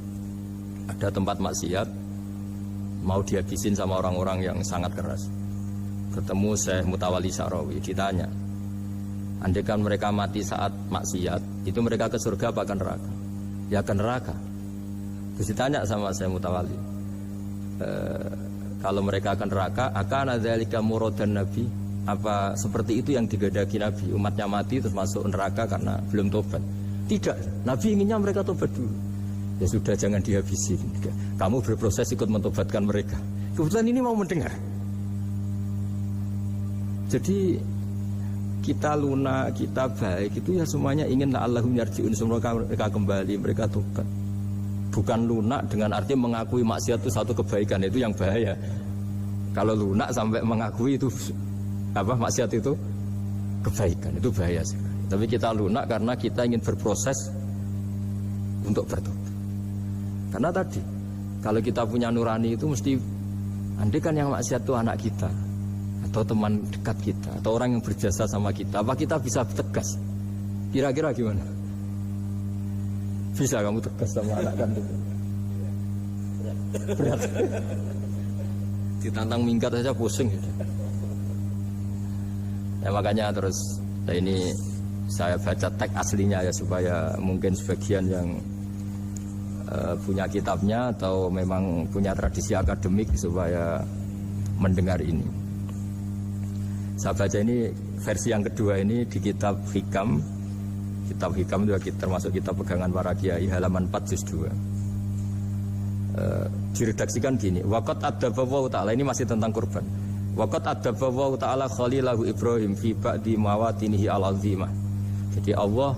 Speaker 1: Ada tempat maksiat mau dihabisin sama orang-orang yang sangat keras. Ketemu Syekh Mutawalli Sya'rawi, ditanya, andai kan mereka mati saat maksiat, itu mereka ke surga apa ke neraka? Ya ke neraka. Terus ditanya sama Syekh Mutawalli, kalau mereka ke neraka, akan dzalika muradan Nabi? Apa seperti itu yang digandaki Nabi? Umatnya mati terus masuk neraka karena belum tobat? Tidak, Nabi inginnya mereka tobat dulu. Ya sudah, jangan dihabisin. Kamu berproses ikut mentobatkan mereka. Kebetulan ini mau mendengar. Jadi kita lunak, kita baik itu ya semuanya ingin la'allahum yarji'un, semoga mereka kembali, mereka tobat. Bukan lunak dengan arti mengakui maksiat itu satu kebaikan, itu yang bahaya. Kalau lunak sampai mengakui itu maksiat itu kebaikan, itu bahaya sekali. Tapi kita lunak karena kita ingin berproses untuk bertobat. Karena tadi kalau kita punya nurani itu mesti, andai kan yang maksiat itu anak kita atau teman dekat kita atau orang yang berjasa sama kita, apa kita bisa tegas? Kira-kira gimana? Bisa kamu tegas sama anak kandung? Berat. Ditantang minggat saja pusing. Ya makanya terus ini saya baca teks aslinya ya, supaya mungkin sebagian yang punya kitabnya atau memang punya tradisi akademik supaya mendengar ini. Saya baca ini versi yang kedua ini di kitab Hikam. Kitab Hikam itu termasuk kitab pegangan para kiai, halaman 4 juz 2. Diredaksikan gini, waqat adzaballahu ta'ala, ini masih tentang kurban. Waqat adzaballahu ta'ala khalilahu Ibrahim fi ba'di mawatinihi al-azimah. Jadi Allah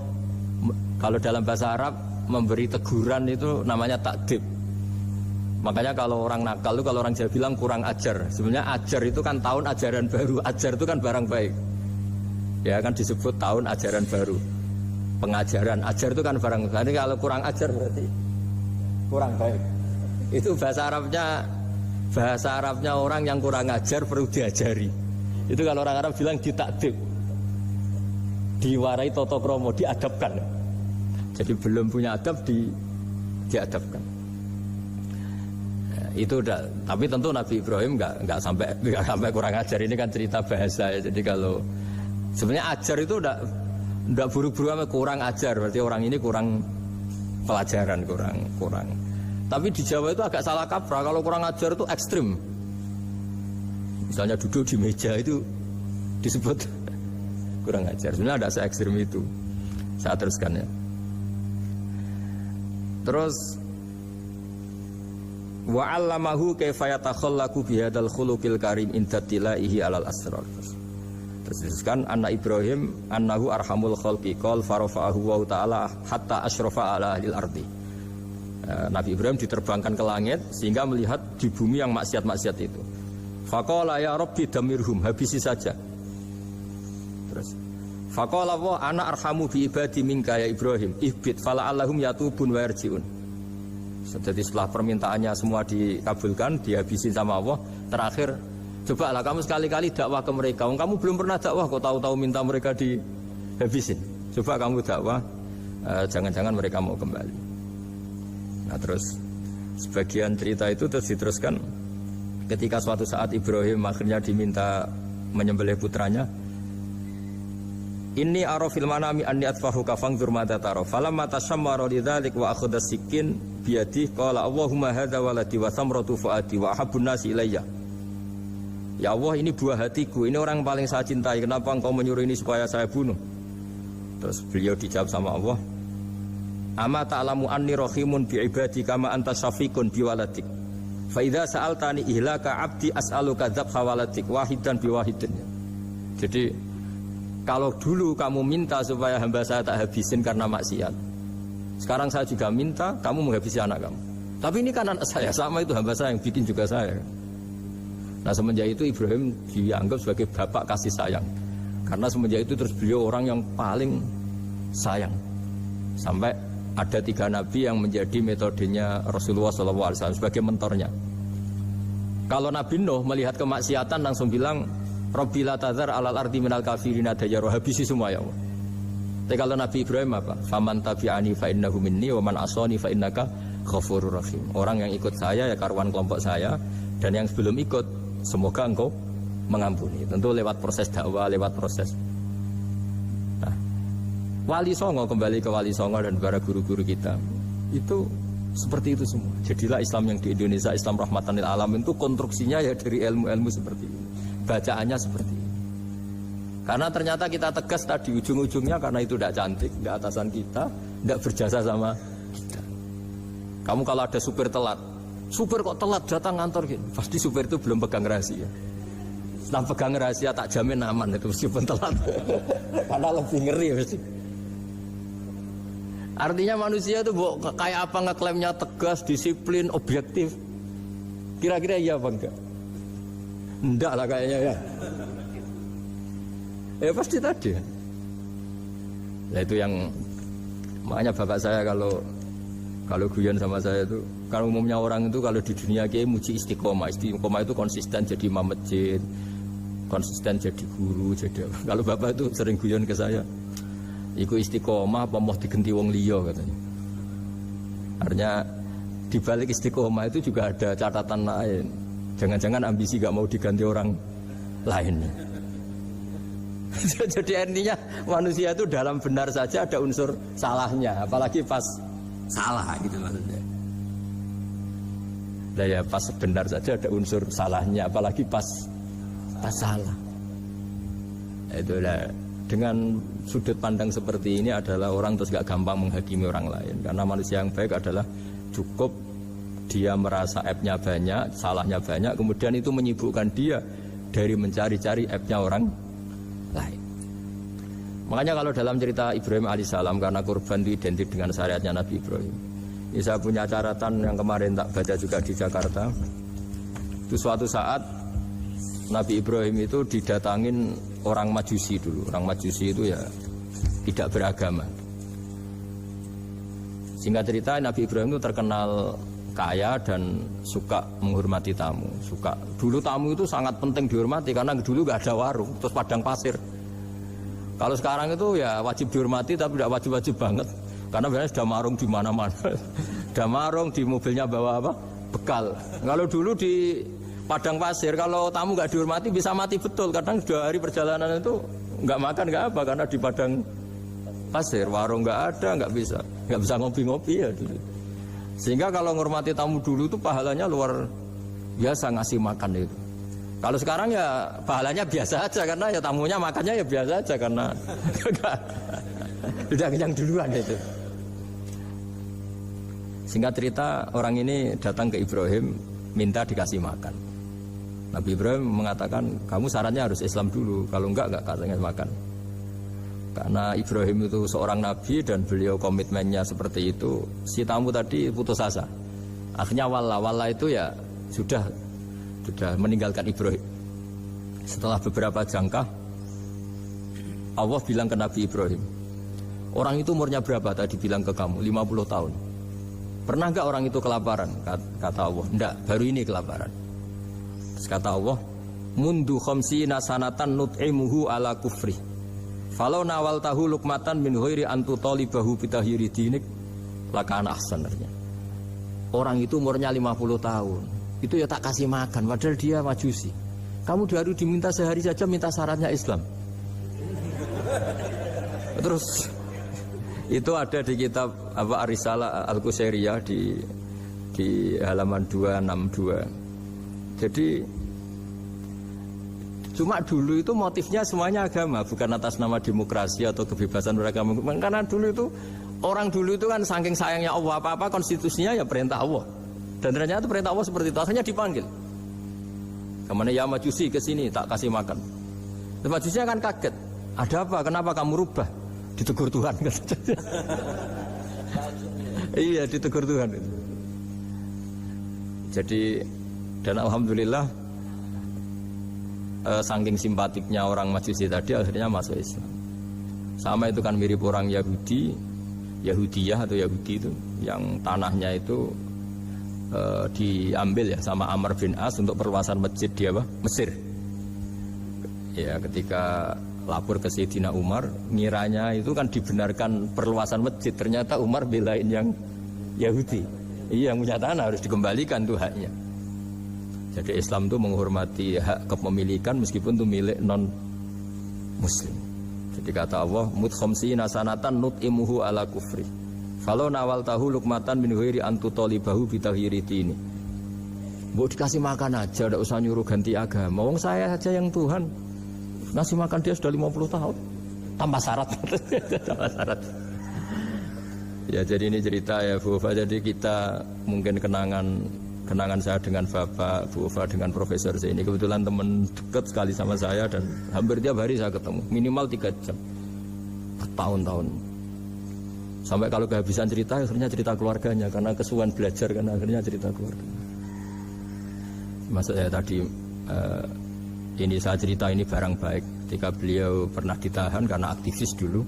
Speaker 1: kalau dalam bahasa Arab memberi teguran itu namanya takdib. Makanya kalau orang nakal itu, kalau orang Jawa bilang kurang ajar. Sebenarnya ajar itu kan tahun ajaran baru. Ajar itu kan barang baik. Ya kan disebut tahun ajaran baru. Pengajaran, ajar itu kan barang baik. Jadi kalau kurang ajar berarti kurang baik. Itu bahasa Arabnya orang yang kurang ajar perlu diajari. Itu kalau orang Arab bilang ditakdib. Diwarai toto kromo, diadabkan. Jadi belum punya adab diadabkan. Itu udah, tapi tentu Nabi Ibrahim nggak sampai kurang ajar. Ini kan cerita bahasa ya. Jadi kalau sebenarnya ajar itu udah buru-buru sama kurang ajar, berarti orang ini kurang pelajaran, kurang. Tapi di Jawa itu agak salah kaprah. Kalau kurang ajar itu ekstrim. Misalnya duduk di meja itu disebut kurang ajar. Sebenarnya ada se-ekstrim itu. Saya teruskan ya. Terus wa 'allamahu kaifa yatakhallaqu bihadzal khuluqil karim inda tilaihi alal asrar. Teruskan anak Ibrahim annahu arhamul khalqi qal farafa'ahu wa ta'ala hatta asyrafa ala ahli ardi. Nabi Ibrahim diterbangkan ke langit sehingga melihat di bumi yang maksiat-maksiat itu. Faqala ya rabbi damirhum, habisi saja. Terus faqala wa ana arhamu bi ibadi minka ya Ibrahim ihbit fala allahum yatubun wa yarjiun. Jadi setelah permintaannya semua dikabulkan, dihabisin sama Allah, terakhir cobalah kamu sekali-kali dakwah ke mereka. Kamu belum pernah dakwah kok tahu-tahu minta mereka dihabisin. Coba kamu dakwah jangan-jangan mereka mau kembali. Nah terus sebagian cerita itu terus diteruskan ketika suatu saat Ibrahim akhirnya diminta menyembelih putranya. Inni ara fil manami anni atfahuka fanzur madza tara. Falamma tashammara lidzalik wa akhadha sikin biyadihi qala Allahumma hadza waladi wa samratu fuadi wa ahabbun nasi ilayya. Ya Allah, ini buah hatiku, ini orang paling saya cintai. Kenapa engkau menyuruh ini supaya saya bunuh? Terus beliau dijawab sama Allah, Ama ta'lamu anni rahimun bi ibadi kama anta syafiqun bi waladik. Fa idza sa'altani ihlaka 'abdi as'aluka dzabha waladik wahidan bi wahidin. Jadi kalau dulu kamu minta supaya hamba saya tak habisin karena maksiat, sekarang saya juga minta kamu menghabisi anak kamu. Tapi ini kan anak saya, sama itu hamba saya yang bikin juga saya. Nah semenjak itu Ibrahim dianggap sebagai bapak kasih sayang. Karena semenjak itu terus beliau orang yang paling sayang. Sampai ada 3 nabi yang menjadi metodenya Rasulullah SAW sebagai mentornya. Kalau Nabi Nuh melihat kemaksiatan langsung bilang, Rabbi la tadzar alal ardi minal kafirina dayyara, habisi semua ya Allah. Tapi kalau Nabi Ibrahim apa? Faman tabi'ani fa innahu minni wa man asani fa innaka ghafurur rahim. Orang yang ikut saya ya karuan kelompok saya, dan yang sebelum ikut semoga engkau mengampuni. Tentu lewat proses dakwah, lewat proses. Nah, Wali Songo, kembali ke Wali Songo dan para guru-guru kita, itu seperti itu semua. Jadilah Islam yang di Indonesia, Islam rahmatan lil alamin, itu konstruksinya ya dari ilmu-ilmu seperti ini. Bacaannya seperti ini. Karena ternyata kita tegas tadi ujung-ujungnya karena itu tidak cantik, tidak atasan kita, tidak berjasa sama kita. Kamu kalau ada supir telat, supir kok telat datang kantor gini, pasti supir itu belum pegang rahasia. Setelah pegang rahasia tak jamin aman itu meskipun telat. Karena lebih ngeri mesti. Artinya manusia itu kayak apa ngeklaimnya tegas, disiplin, objektif. Kira-kira iya apa enggak? Enggak lah kayaknya ya. Ya pasti tadi. Nah itu yang makanya bapak saya kalau guyon sama saya itu, kalau umumnya orang itu kalau di dunia kayak muji istiqomah. Istiqomah itu konsisten jadi imam masjid, konsisten jadi guru, jadi apa. Kalau bapak itu sering guyon ke saya, iku istiqomah apa mau digenti wong liya katanya. Artinya di balik istiqomah itu juga ada catatan lain. Jangan-jangan ambisi gak mau diganti orang lain. Jadi artinya manusia itu dalam benar saja ada unsur salahnya, apalagi pas salah gitu maksudnya. Nah ya pas benar saja ada unsur salahnya, apalagi pas salah. Itulah dengan sudut pandang seperti ini adalah orang terus gak gampang menghakimi orang lain. Karena manusia yang baik adalah cukup dia merasa aibnya banyak, salahnya banyak, kemudian itu menyibukkan dia dari mencari-cari aibnya orang lain. Makanya kalau dalam cerita Ibrahim alaihissalam, karena kurban itu identik dengan syariatnya Nabi Ibrahim. Ini saya punya catatan yang kemarin tak baca juga di Jakarta. Itu suatu saat Nabi Ibrahim itu didatangin orang Majusi dulu. Orang Majusi itu ya tidak beragama. Singkat cerita Nabi Ibrahim itu terkenal kaya dan suka menghormati tamu. Dulu tamu itu sangat penting dihormati karena dulu gak ada warung, terus padang pasir. Kalau sekarang itu ya wajib dihormati tapi tidak wajib-wajib banget. Karena biasanya sudah marung di mana-mana. Sudah marung di mobilnya bawa apa? Bekal. Kalau dulu di padang pasir kalau tamu gak dihormati bisa mati betul. Kadang 2 hari perjalanan itu nggak makan nggak apa karena di padang pasir warung nggak ada, nggak bisa ngopi-ngopi ya dulu. Sehingga kalau menghormati tamu dulu itu pahalanya luar biasa ngasih makan itu. Kalau sekarang ya pahalanya biasa aja karena ya tamunya makannya ya biasa aja karena udah kenyang duluan itu. Singkat cerita orang ini datang ke Ibrahim minta dikasih makan. Nabi Ibrahim mengatakan kamu syaratnya harus Islam dulu, kalau enggak katanya makan. Karena Ibrahim itu seorang nabi dan beliau komitmennya seperti itu, si tamu tadi putus asa. Akhirnya wala itu ya sudah meninggalkan Ibrahim. Setelah beberapa jangka Allah bilang ke Nabi Ibrahim, orang itu umurnya berapa tadi bilang ke kamu? 50 tahun. Pernah enggak orang itu kelaparan? Kata Allah, enggak, baru ini kelaparan. Terus kata Allah, mundu khamsina sanatan nut'imuhu ala kufri Falau nawal tahu lukmatan min ghairi antu talibahu bitahiri dinik lakana ahsan. Orang itu umurnya 50 tahun, itu ya tak kasih makan, padahal dia majusi. Kamu baru diminta sehari saja minta syaratnya Islam. Terus itu ada di kitab apa Ar-Risalah Al-Qusairiyah di halaman 262. Jadi cuma dulu itu motifnya semuanya agama, bukan atas nama demokrasi atau kebebasan beragama. Karena dulu itu orang dulu itu kan saking sayangnya Allah, apa-apa konstitusinya ya perintah Allah. Dan ternyata perintah Allah seperti itu, akhirnya dipanggil. Kemana ya majusi ke sini tak kasih makan. Dan majusinya kan kaget. Ada apa? Kenapa kamu rubah? Ditegur Tuhan. Iya, ditegur Tuhan. Jadi dan alhamdulillah saking simpatiknya orang majusi tadi akhirnya masuk Islam. Sama itu kan mirip orang Yahudiyah atau Yahudi itu yang tanahnya itu diambil ya sama Amr bin As untuk perluasan masjid di Mesir. Ya ketika lapor ke Sayyidina Umar, ngiranya itu kan dibenarkan perluasan masjid, ternyata Umar belain yang Yahudi. Iya, yang punya tanah harus dikembalikan tuh haknya. Jadi Islam itu menghormati hak kepemilikan meskipun itu milik non Muslim. Jadi kata Allah, mut khamsina sanatan nut'imuhu ala kufri. Falau nawal tahu lukmatan min ghairi antu talibahu bitahiri ini. Mbok dikasih makan aja, enggak usah nyuruh ganti agama. Wong saya saja yang Tuhan ngasih makan dia sudah 50 tahun tanpa syarat. Tanpa syarat. Ya jadi ini cerita ya Bu Ufa. Jadi kita mungkin kenangan saya dengan Bapak, Bu Ufa dengan Profesor saya ini kebetulan teman dekat sekali sama saya dan hampir tiap hari saya ketemu minimal 3 jam bertahun-tahun. Sampai kalau kehabisan cerita akhirnya cerita keluarganya karena kesuwan belajar kan akhirnya cerita keluarga. Maksud saya tadi ini saya cerita ini barang baik ketika beliau pernah ditahan karena aktivis dulu.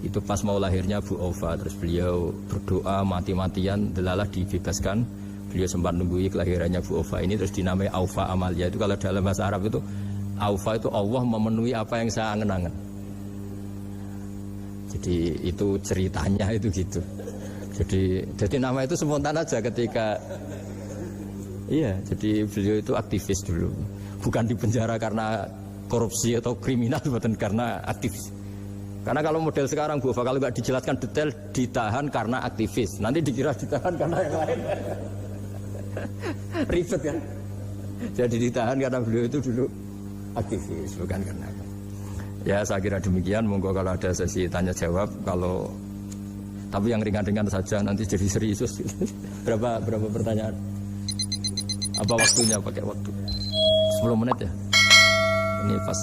Speaker 1: Itu pas mau lahirnya Bu Aufa, terus beliau berdoa mati-matian delalah dibebaskan. Beliau sempat nunggui kelahirannya Bu Aufa ini terus dinamai Aufa Amalia. Itu kalau dalam bahasa Arab itu Aufa itu Allah memenuhi apa yang saya angen-angen. Jadi itu ceritanya itu gitu. Jadi nama itu spontan aja ketika iya, jadi beliau itu aktivis dulu. Bukan di penjara karena korupsi atau kriminal, bukan karena aktivis. Karena kalau model sekarang Bu Ufa kalau nggak dijelaskan detail ditahan karena aktivis, nanti dikira ditahan karena yang lain. Ribet kan? Jadi ditahan karena beliau itu dulu aktivis, bukan karena. Ya saya kira demikian. Monggo kalau ada sesi tanya jawab, kalau tapi yang ringan-ringan saja nanti jadi serius. berapa pertanyaan? Apa waktunya? Pakai waktu 10 menit ya. Ini pas.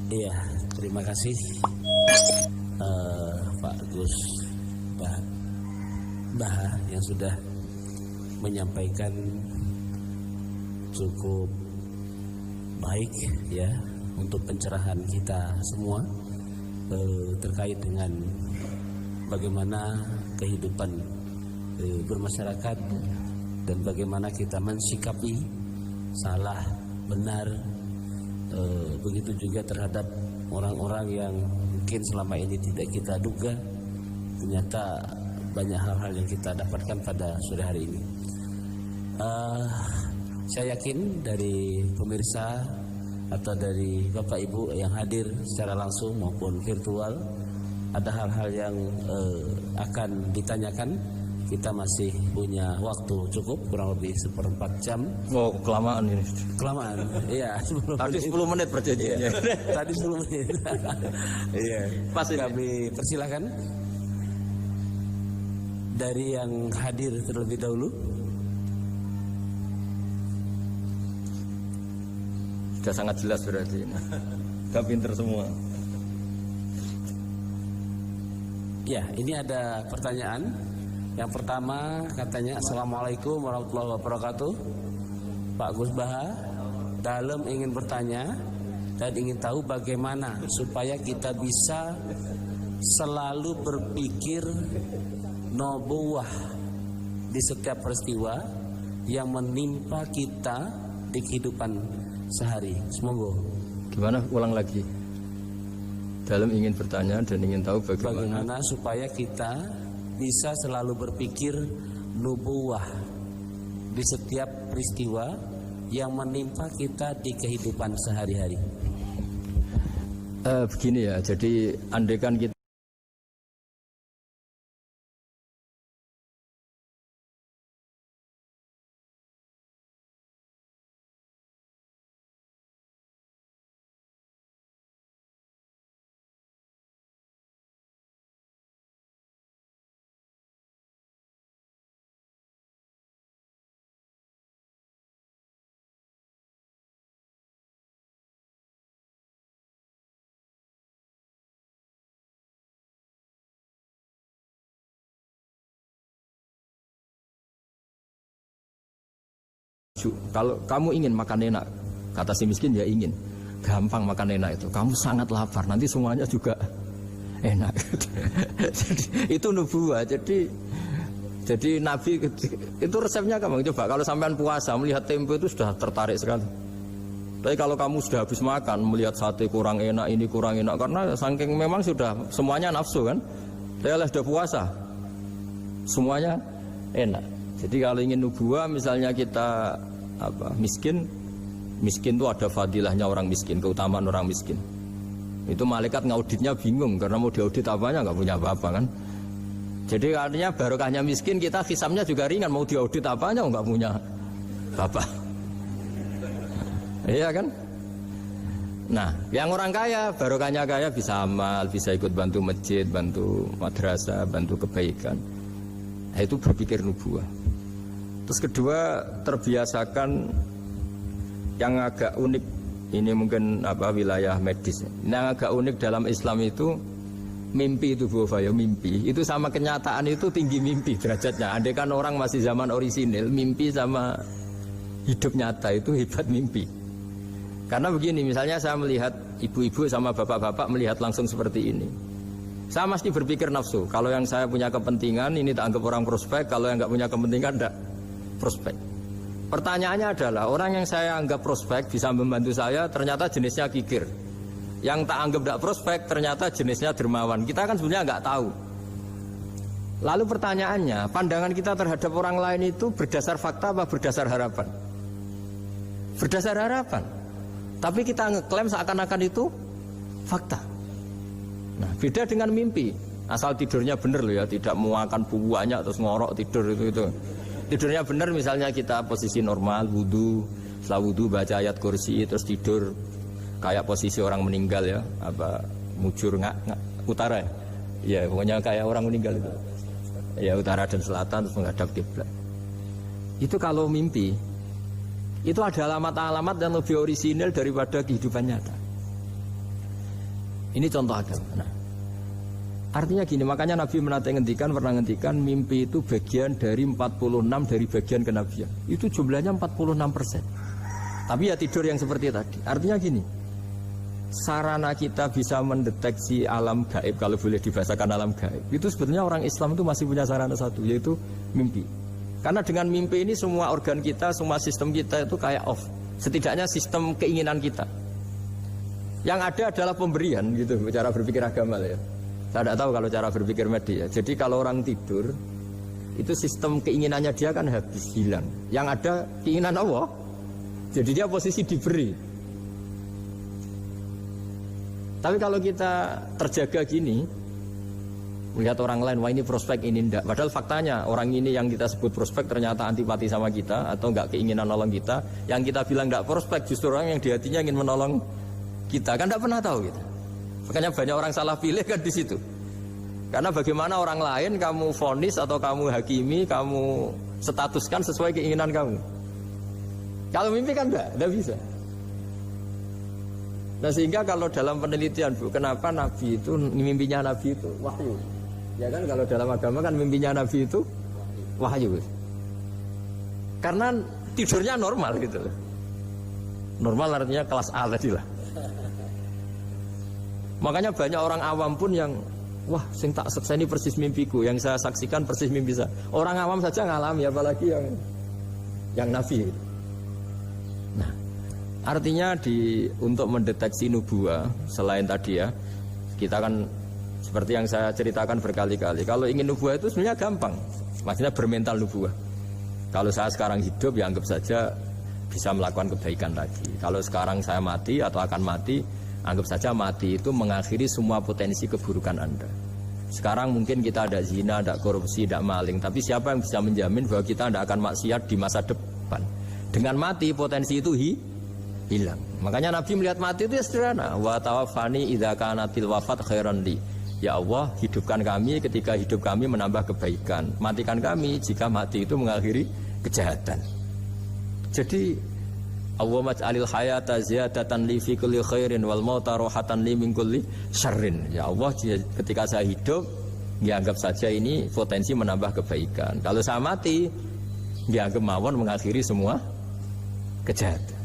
Speaker 2: Iya, terima kasih Pak Gus Baha yang sudah menyampaikan cukup baik ya untuk pencerahan kita semua terkait dengan bagaimana kehidupan bermasyarakat dan bagaimana kita mensikapi salah benar, begitu juga terhadap orang-orang yang mungkin selama ini tidak kita duga, ternyata banyak hal-hal yang kita dapatkan pada sore hari ini. Saya yakin dari pemirsa atau dari Bapak Ibu yang hadir secara langsung maupun virtual ada hal-hal yang akan ditanyakan. Kita masih punya waktu cukup kurang lebih 1/4 jam.
Speaker 1: Oh, kelamaan ini.
Speaker 2: Kelamaan, iya.
Speaker 1: Tadi 10 menit perjanjiannya.
Speaker 2: Tadi 10 menit. Iya.
Speaker 1: Pas
Speaker 2: kami persilakan dari yang hadir terlebih dahulu.
Speaker 1: Sudah sangat jelas berarti. Sudah pinter semua.
Speaker 2: Ya, ini ada pertanyaan. Yang pertama katanya, Assalamualaikum warahmatullahi wabarakatuh. Pak Gus Baha, dalam ingin bertanya dan ingin tahu bagaimana supaya kita bisa selalu berpikir nubuwah di setiap peristiwa yang menimpa kita di kehidupan sehari. Semoga.
Speaker 1: Gimana? Ulang lagi. dalam ingin bertanya dan ingin tahu bagaimana
Speaker 2: supaya kita bisa selalu berpikir nubuwah di setiap peristiwa yang menimpa kita di kehidupan sehari-hari.
Speaker 1: Begini ya, jadi andaikan kita kalau kamu ingin makan enak, kata si miskin ya ingin, gampang makan enak itu. Kamu sangat lapar, nanti semuanya juga enak. Jadi, itu nubuah. Jadi Nabi itu resepnya kamu coba. Kalau sampean puasa melihat tempe itu sudah tertarik sekali. Tapi kalau kamu sudah habis makan melihat sate kurang enak, ini kurang enak, karena saking memang sudah semuanya nafsu kan. Saya sudah puasa, semuanya enak. Jadi kalau ingin nubuah, misalnya kita miskin itu ada fadilahnya orang miskin, keutamaan orang miskin. Itu malaikat ngauditnya bingung karena mau diaudit apanya, nggak punya apa-apa kan. Jadi artinya barokahnya miskin, kita hisabnya juga ringan, mau diaudit apanya nggak punya apa. Iya kan? Nah, yang orang kaya, barokahnya kaya bisa amal, bisa ikut bantu masjid, bantu madrasah, bantu kebaikan. Nah, itu berpikir nubuah. Terus kedua, terbiasakan yang agak unik, ini mungkin wilayah medis. Yang agak unik dalam Islam itu mimpi itu mimpi. Itu sama kenyataan itu tinggi mimpi derajatnya. Andai kan orang masih zaman orisinil, mimpi sama hidup nyata itu hebat mimpi. Karena begini, misalnya saya melihat ibu-ibu sama bapak-bapak melihat langsung seperti ini. Saya mesti berpikir nafsu. Kalau yang saya punya kepentingan ini tak anggap orang prospek, kalau yang nggak punya kepentingan tidak prospek. Pertanyaannya adalah orang yang saya anggap prospek bisa membantu saya, ternyata jenisnya kikir. Yang tak anggap tidak prospek ternyata jenisnya dermawan. Kita kan sebenarnya nggak tahu. Lalu pertanyaannya, pandangan kita terhadap orang lain itu berdasar fakta apa berdasar harapan? Berdasar harapan. Tapi kita ngeklaim seakan-akan itu fakta. Nah, beda dengan mimpi. Asal tidurnya benar loh ya, tidak muakan banyak terus ngorok tidur itu. Tidurnya benar, misalnya kita posisi normal, wudu, setelah wudu baca ayat kursi terus tidur kayak posisi orang meninggal ya, mujur utara ya. Ya, pokoknya kayak orang meninggal itu. Ya, utara dan selatan terus menghadap kiblat. Itu kalau mimpi. Itu ada alamat-alamat yang lebih orisinal daripada kehidupan nyata. Ini contoh agama. Nah, artinya gini, makanya Nabi pernah ngendikan mimpi itu bagian dari 46 dari bagian kenabian. Itu jumlahnya 46%. Tapi ya tidur yang seperti tadi. Artinya gini, sarana kita bisa mendeteksi alam gaib, kalau boleh dibahasakan alam gaib, itu sebenarnya orang Islam itu masih punya sarana satu, yaitu mimpi. Karena dengan mimpi ini semua organ kita, semua sistem kita itu kayak off. Setidaknya sistem keinginan kita. Yang ada adalah pemberian gitu, cara berpikir agama ya. Saya tidak tahu kalau cara berpikir medis ya. Jadi kalau orang tidur, itu sistem keinginannya dia kan habis, hilang. Yang ada keinginan Allah. Jadi dia posisi diberi. Tapi kalau kita terjaga gini, melihat orang lain, wah ini prospek, ini enggak. Padahal faktanya orang ini yang kita sebut prospek ternyata antipati sama kita atau enggak keinginan nolong kita. Yang kita bilang enggak prospek justru orang yang di hatinya ingin menolong kita. Kan enggak pernah tahu gitu. Makanya banyak orang salah pilih kan di situ. Karena bagaimana orang lain kamu vonis atau kamu hakimi, kamu statuskan sesuai keinginan kamu. Kalau mimpi kan enggak bisa. Nah sehingga kalau dalam penelitian Bu, kenapa Nabi itu, mimpinya Nabi itu wahyu. Ya kan kalau dalam agama kan mimpinya Nabi itu wahyu. Karena tidurnya normal gitu. Normal artinya kelas A tadi lah. Makanya banyak orang awam pun yang wah sing tak sekseni persis mimpiku, yang saya saksikan persis mimpi saya. Orang awam saja ngalami apalagi yang Nabi. Nah, artinya untuk mendeteksi nubuah selain tadi ya, Kita kan seperti yang saya ceritakan berkali-kali, kalau ingin nubuah itu sebenarnya gampang. Maksudnya bermental nubuah. Kalau saya sekarang hidup, ya anggap saja bisa melakukan kebaikan lagi. Kalau sekarang saya mati atau akan mati, anggap saja mati itu mengakhiri semua potensi keburukan Anda. Sekarang mungkin kita ada zina, ada korupsi, ada maling, tapi siapa yang bisa menjamin bahwa kita tidak akan maksiat di masa depan? Dengan mati potensi itu hilang. Makanya Nabi melihat mati itu ya sederhana. Wa tawaffani idza kanatil wafat khairan li. Ya Allah, hidupkan kami ketika hidup kami menambah kebaikan. Matikan kami jika mati itu mengakhiri kejahatan. Jadi Allahumma ij'alil hayata ziyadatan li fi kulli khairin wal mauta rahatan li min kulli syarrin. Ya Allah, ketika saya hidup, ya anggap saja ini potensi menambah kebaikan. Kalau saya mati, ya anggap mawon mengakhiri semua kejahatan.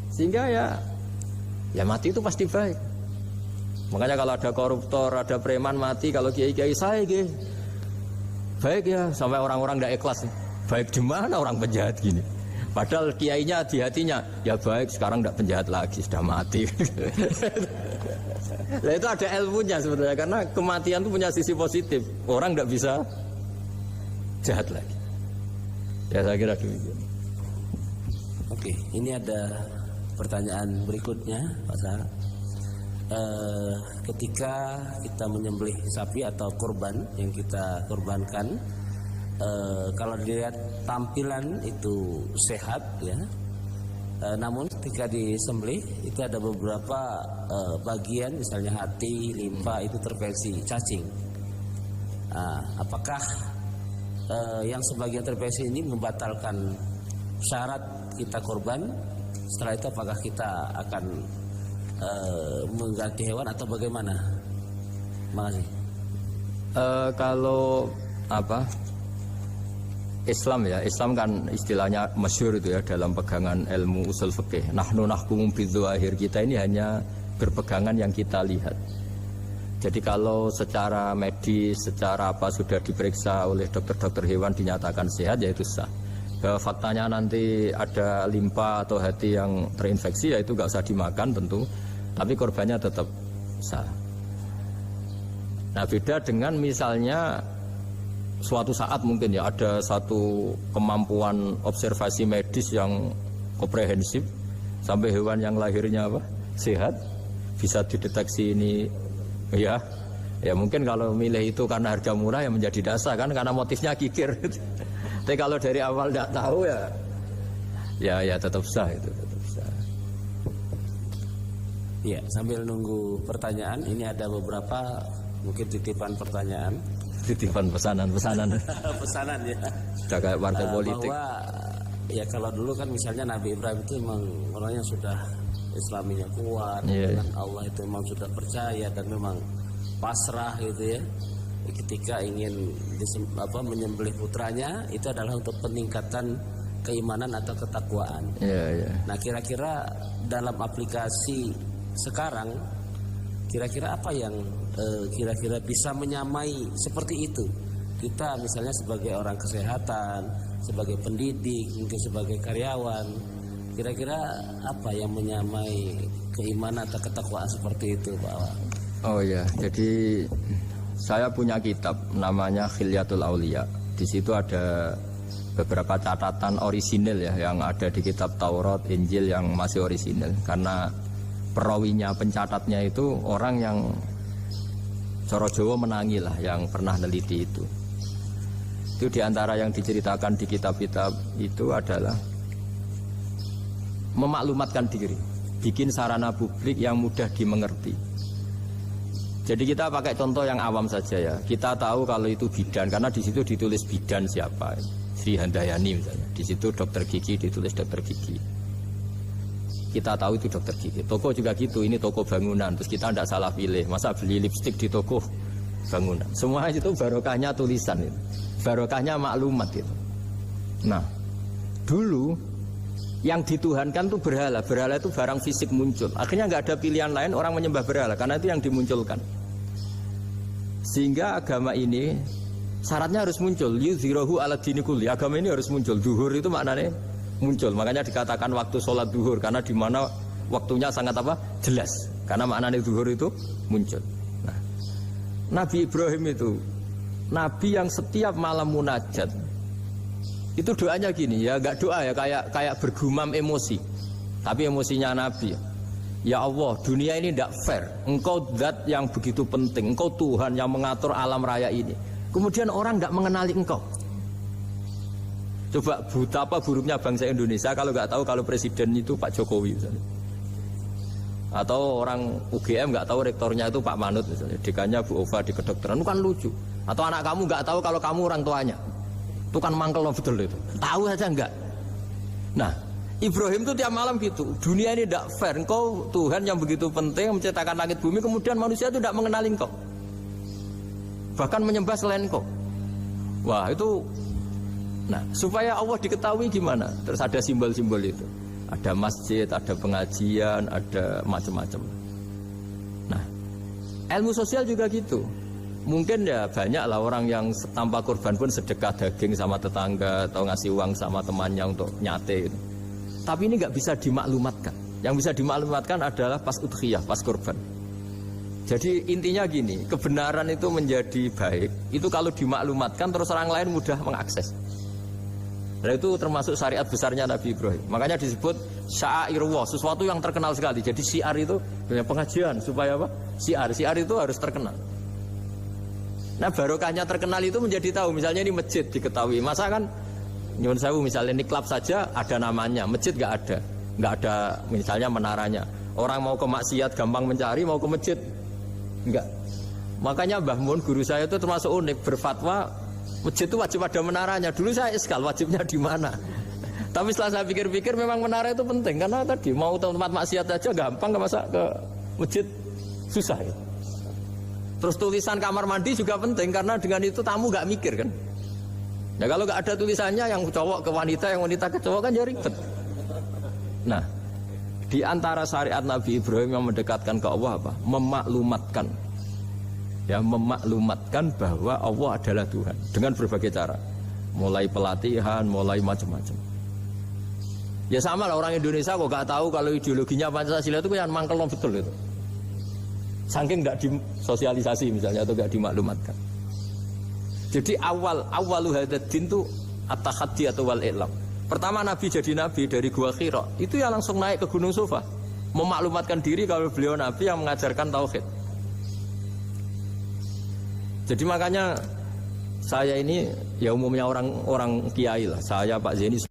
Speaker 1: Sehingga ya mati itu pasti baik. Makanya kalau ada koruptor, ada preman mati, kalau kiai-kiai saya baik ya, sampai orang-orang tidak ikhlas. Baik di mana orang penjahat gini? Padahal kiainya di hatinya, ya baik sekarang tidak penjahat lagi, sudah mati. Nah itu ada ilmunya sebenarnya, karena kematian itu punya sisi positif. Orang tidak bisa jahat lagi. Ya saya kira demikian.
Speaker 2: Oke, ini ada pertanyaan berikutnya, Pak Sahar. Ketika kita menyembelih sapi atau kurban yang kita kurbankan, kalau dilihat tampilan itu sehat ya, namun ketika disembelih itu ada beberapa bagian, misalnya hati, limpa itu terpelsi cacing. Apakah yang sebagian terpelsi ini membatalkan syarat kita kurban? Setelah itu apakah kita akan mengganti hewan atau bagaimana? Makasih.
Speaker 1: Kalau Islam ya, Islam kan istilahnya masyhur itu ya dalam pegangan ilmu usul fikih. Nahnu nahkumu bidzahir, kita ini hanya berpegangan yang kita lihat. Jadi kalau secara medis, secara apa sudah diperiksa oleh dokter-dokter hewan dinyatakan sehat, ya itu sah. Bahwa faktanya nanti ada limpa atau hati yang terinfeksi, ya itu nggak usah dimakan tentu, tapi korbannya tetap sah. Nah beda dengan misalnya suatu saat mungkin ya ada satu kemampuan observasi medis yang komprehensif sampai hewan yang lahirnya sehat, bisa dideteksi ini ya mungkin kalau milih itu karena harga murah ya menjadi dasar kan, karena motifnya kikir. Tapi kalau dari awal tidak tahu ya tetap sah itu, tetap sah.
Speaker 2: Ya, sambil nunggu pertanyaan, ini ada beberapa mungkin titipan pertanyaan.
Speaker 1: Titipan pesanan.
Speaker 2: Pesanan ya.
Speaker 1: Sudah kayak partai politik.
Speaker 2: Bahwa ya kalau dulu kan misalnya Nabi Ibrahim itu memang orangnya sudah Islaminya kuat, dengan Allah itu memang sudah percaya dan memang pasrah gitu ya. Ketika ingin menyembelih putranya itu adalah untuk peningkatan keimanan atau ketakwaan. Nah kira-kira dalam aplikasi sekarang, kira-kira apa yang kira-kira bisa menyamai seperti itu? Kita misalnya sebagai orang kesehatan, sebagai pendidik, mungkin sebagai karyawan, kira-kira apa yang menyamai keimanan atau ketakwaan seperti itu, Pak?
Speaker 1: Oh ya, jadi saya punya kitab namanya Khilyatul Auliya. Di situ ada beberapa catatan orisinil ya yang ada di kitab Taurat, Injil yang masih orisinil. Karena perawinya, pencatatnya itu orang yang Coro Jawa menangi lah, yang pernah neliti itu. Itu diantara yang diceritakan di kitab-kitab itu adalah memaklumatkan diri, bikin sarana publik yang mudah dimengerti. Jadi kita pakai contoh yang awam saja ya. Kita tahu kalau itu bidan karena di situ ditulis bidan siapa, Sri Handayani misalnya. Di situ dokter gigi ditulis dokter gigi. Kita tahu itu dokter gigi. Toko juga gitu, ini toko bangunan. Terus kita tidak salah pilih. Masa beli lipstik di toko bangunan? Semua itu barokahnya tulisan itu. Barokahnya maklumat itu. Nah, dulu yang dituhankan itu berhala. Berhala itu barang fisik muncul. Akhirnya nggak ada pilihan lain, orang menyembah berhala karena itu yang dimunculkan. Sehingga agama ini syaratnya harus muncul. Yuzhirahu ala dini kulli. Agama ini harus muncul. Duhur itu maknanya muncul. Makanya dikatakan waktu sholat duhur karena di mana waktunya sangat jelas. Karena maknanya duhur itu muncul. Nah, Nabi Ibrahim itu Nabi yang setiap malam munajat itu doanya gini ya, enggak doa ya, kayak bergumam emosi. Tapi emosinya Nabi. Ya Allah, dunia ini tidak fair. Engkau zat yang begitu penting, Engkau Tuhan yang mengatur alam raya ini. Kemudian orang tidak mengenali Engkau. Coba betapa buruknya bangsa Indonesia kalau nggak tahu kalau presiden itu Pak Jokowi misalnya. Atau orang UGM nggak tahu rektornya itu Pak Manut misalnya, dekannya Bu Ova di kedokteran, itu kan lucu. Atau anak kamu nggak tahu kalau kamu orang tuanya, itu kan mangkel loh betul itu. Tahu saja enggak. Nah, Ibrahim itu tiap malam gitu. Dunia ini tidak fair. Engkau Tuhan yang begitu penting menciptakan langit bumi, kemudian manusia itu tidak mengenali Engkau, bahkan menyembah selain Engkau. Wah itu. Nah, supaya Allah diketahui gimana? Terus ada simbol-simbol itu. Ada masjid, ada pengajian, ada macam-macam. Nah, ilmu sosial juga gitu. Mungkin ya banyak lah orang yang tanpa korban pun sedekah daging sama tetangga atau ngasih uang sama temannya untuk nyate gitu. Tapi ini nggak bisa dimaklumatkan. Yang bisa dimaklumatkan adalah pas udhiyah, pas korban. Jadi intinya gini, kebenaran itu menjadi baik itu kalau dimaklumatkan terus orang lain mudah mengakses. Dan itu termasuk syariat besarnya Nabi Ibrahim. Makanya disebut sya'irullah, sesuatu yang terkenal sekali. Jadi syiar itu banyak pengajian supaya apa? Syiar itu harus terkenal. Nah barokahnya terkenal itu menjadi tahu. Misalnya ini masjid diketahui. Masa kan nyuwun sewu misalnya ini klub saja ada namanya, masjid nggak ada misalnya menaranya. Orang mau ke maksiat gampang mencari, mau ke masjid enggak. Makanya Mbah Mun guru saya itu termasuk unik, berfatwa masjid itu wajib ada menaranya. Dulu saya iskal wajibnya di mana. Tapi setelah saya pikir-pikir memang menara itu penting karena tadi mau tempat maksiat aja gampang, nggak masa ke masjid susah ya. Terus tulisan kamar mandi juga penting karena dengan itu tamu nggak mikir kan. Ya kalau nggak ada tulisannya yang cowok ke wanita, yang wanita ke cowok kan jadi ribet. Nah, di antara syariat Nabi Ibrahim yang mendekatkan ke Allah apa? Memaklumatkan. Ya, memaklumatkan bahwa Allah adalah Tuhan dengan berbagai cara, mulai pelatihan, mulai macam-macam. Ya sama lah orang Indonesia kok gak tahu kalau ideologinya Pancasila itu yang mangkel betul itu. Saking gak disosialisasi misalnya atau gak dimaklumatkan. Jadi awalu hadzal-din itu at-tahaddi atau wal i'lam. Pertama Nabi jadi nabi dari Gua Hira, itu ya langsung naik ke Gunung Sofa, memaklumatkan diri kalau beliau nabi yang mengajarkan tauhid. Jadi makanya saya ini ya umumnya orang kiai lah. Saya Pak Zeni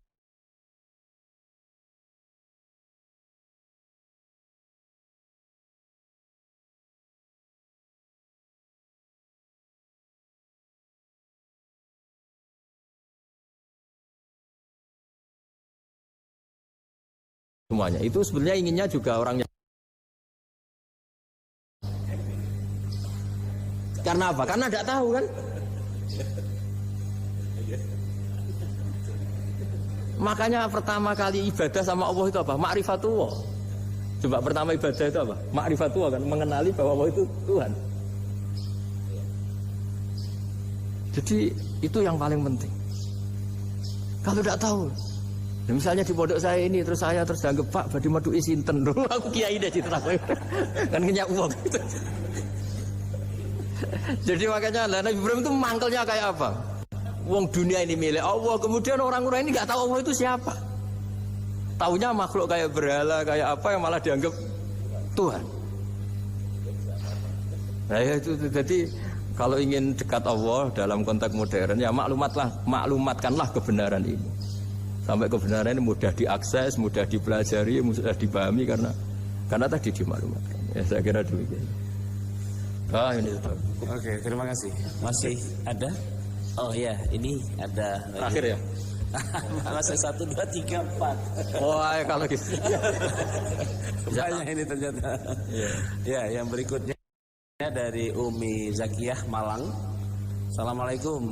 Speaker 1: semuanya. Itu sebenarnya inginnya juga orangnya. Karena apa? Karena tidak tahu kan. Makanya pertama kali ibadah sama Allah itu apa? Ma'rifatullah. Coba pertama ibadah itu apa? Ma'rifatullah kan, mengenali bahwa Allah itu Tuhan. Jadi itu yang paling penting. Kalau tidak tahu, ya misalnya di pondok saya ini terus dianggap Pak badhe metuki sinten lho, aku kiai deh citra kan kenyak uang gitu. Jadi makanya Nabi Ibrahim itu mangkelnya kayak apa? Wong dunia ini milik Allah, kemudian orang-orang ini nggak tahu Allah itu siapa. Taunya makhluk kayak berhala, kayak apa yang malah dianggap Tuhan. Nah ya itu jadi kalau ingin dekat Allah dalam konteks modern ya maklumatkanlah kebenaran ini. Sampai kebenaran ini mudah diakses, mudah dipelajari, mudah dipahami karena tadi dimaklumatkan. Ya saya kira demikian. Ini tetap.
Speaker 2: Oke, terima kasih. Masih ada? Oh ya, ini ada.
Speaker 1: Terakhir ya?
Speaker 2: Masih 1, 2, 3, 4.
Speaker 1: Oh ya kalau gitu.
Speaker 2: Banyak ini ternyata. Ya, yang berikutnya dari Umi Zakiyah Malang. Assalamualaikum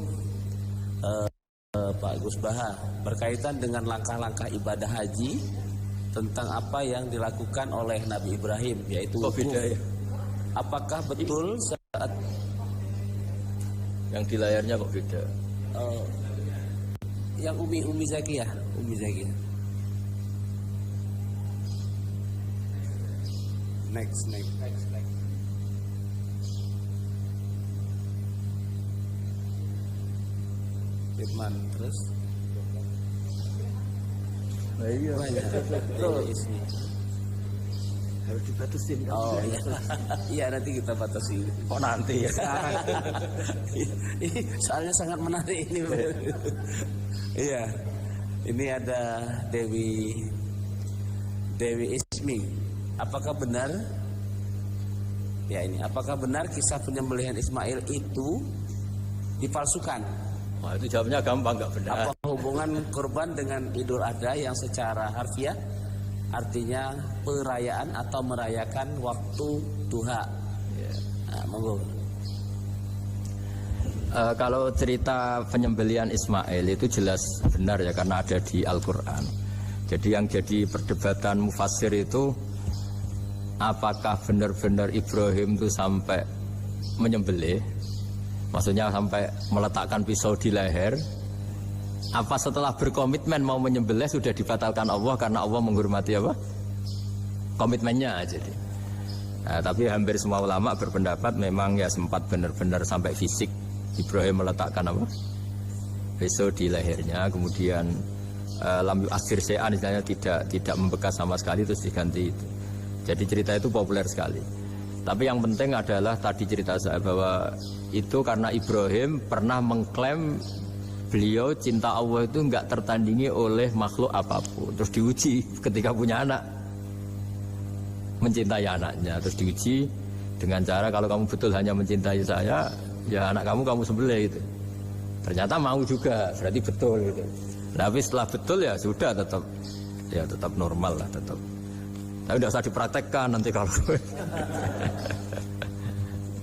Speaker 2: Pak Gus Baha. Berkaitan dengan langkah-langkah ibadah haji, tentang apa yang dilakukan oleh Nabi Ibrahim, yaitu wukuf. Apakah betul saat
Speaker 1: yang di layarnya kok beda?
Speaker 2: Yang Umi Zakiyah, Next. Firman terus
Speaker 1: iya.
Speaker 2: banyak.
Speaker 1: Terus harus dibatasin.
Speaker 2: Oh iya. Iya nanti kita batasi.
Speaker 1: Kok nanti ya?
Speaker 2: Ini soalnya sangat menarik ini. Iya. Ini ada Dewi Ismi. Apakah benar? Ya ini, apakah benar kisah penyembelihan Ismail itu dipalsukan?
Speaker 1: Wah, itu jawabnya gampang, nggak benar.
Speaker 2: Apa hubungan kurban dengan Idul Adha yang secara harfiah artinya perayaan atau merayakan waktu duha?
Speaker 1: Ya.
Speaker 2: Nah, monggo.
Speaker 1: Kalau cerita penyembelihan Ismail itu jelas benar ya, karena ada di Al-Quran. Jadi yang jadi perdebatan mufassir itu apakah benar-benar Ibrahim itu sampai menyembelih, maksudnya sampai meletakkan pisau di leher, apa setelah berkomitmen mau menyembelih sudah dibatalkan Allah karena Allah menghormati apa? Komitmennya. Jadi tapi hampir semua ulama berpendapat memang ya sempat benar-benar sampai fisik Ibrahim meletakkan apa? Pisau di lehernya, kemudian lam yu'assir syai'an, misalnya tidak membekas sama sekali terus diganti itu. Jadi cerita itu populer sekali. Tapi yang penting adalah tadi cerita saya bahwa itu karena Ibrahim pernah mengklaim beliau cinta Allah itu enggak tertandingi oleh makhluk apapun. Terus diuji ketika punya anak, mencintai anaknya. Terus diuji dengan cara kalau kamu betul hanya mencintai saya, ya anak kamu sembelih itu. Ternyata mau juga, berarti betul gitu. Tapi setelah betul ya sudah tetap normal lah tetap. Tapi tidak usah dipraktekkan nanti kalau.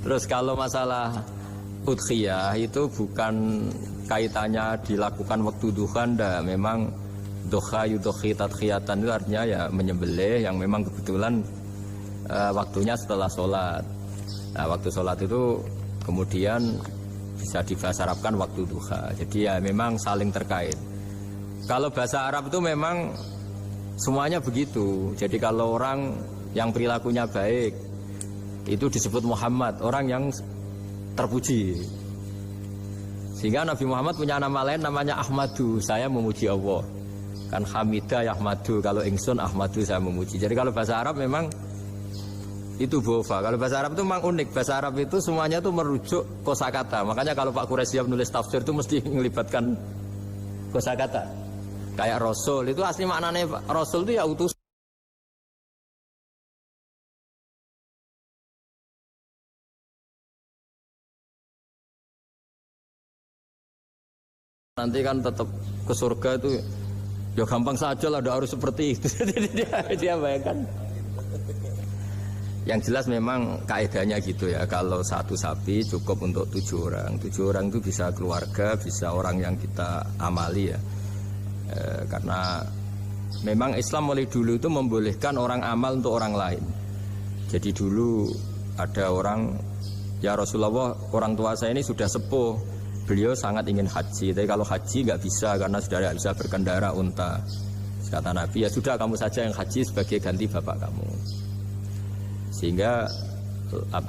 Speaker 1: Terus kalau masalah udhiyah itu bukan kaitannya dilakukan waktu duha, ndak. Memang duha yudhi tadkhiyatan itu artinya ya menyembelih yang memang kebetulan waktunya setelah sholat. Nah, waktu sholat itu kemudian bisa dibahasa Arabkan waktu duha. Jadi ya memang saling terkait. Kalau bahasa Arab itu memang semuanya begitu. Jadi kalau orang yang perilakunya baik itu disebut Muhammad, orang yang terpuji. Sehingga Nabi Muhammad punya nama lain namanya Ahmadu, saya memuji Allah. Kan Hamidah Ahmadu, kalau ingsun Ahmadu saya memuji. Jadi kalau bahasa Arab memang itu bofa. Kalau bahasa Arab itu memang unik. Bahasa Arab itu semuanya itu merujuk kosakata. Makanya kalau Pak Quraisy menulis tafsir itu mesti melibatkan kosakata. Kayak Rasul itu asli maknanya Rasul itu ya utus. Nanti kan tetap ke surga itu ya gampang saja lah, harus seperti itu. dia bayangkan. Yang jelas memang kaidahnya gitu ya. Kalau satu sapi cukup untuk 7 orang. 7 orang itu bisa keluarga, bisa orang yang kita amali ya. Karena memang Islam mulai dulu itu membolehkan orang amal untuk orang lain. Jadi dulu ada orang, ya Rasulullah, orang tua saya ini sudah sepuh, beliau sangat ingin haji, tapi kalau haji nggak bisa karena sudah tidak bisa berkendara unta. Kata Nabi, ya sudah kamu saja yang haji sebagai ganti bapak kamu. Sehingga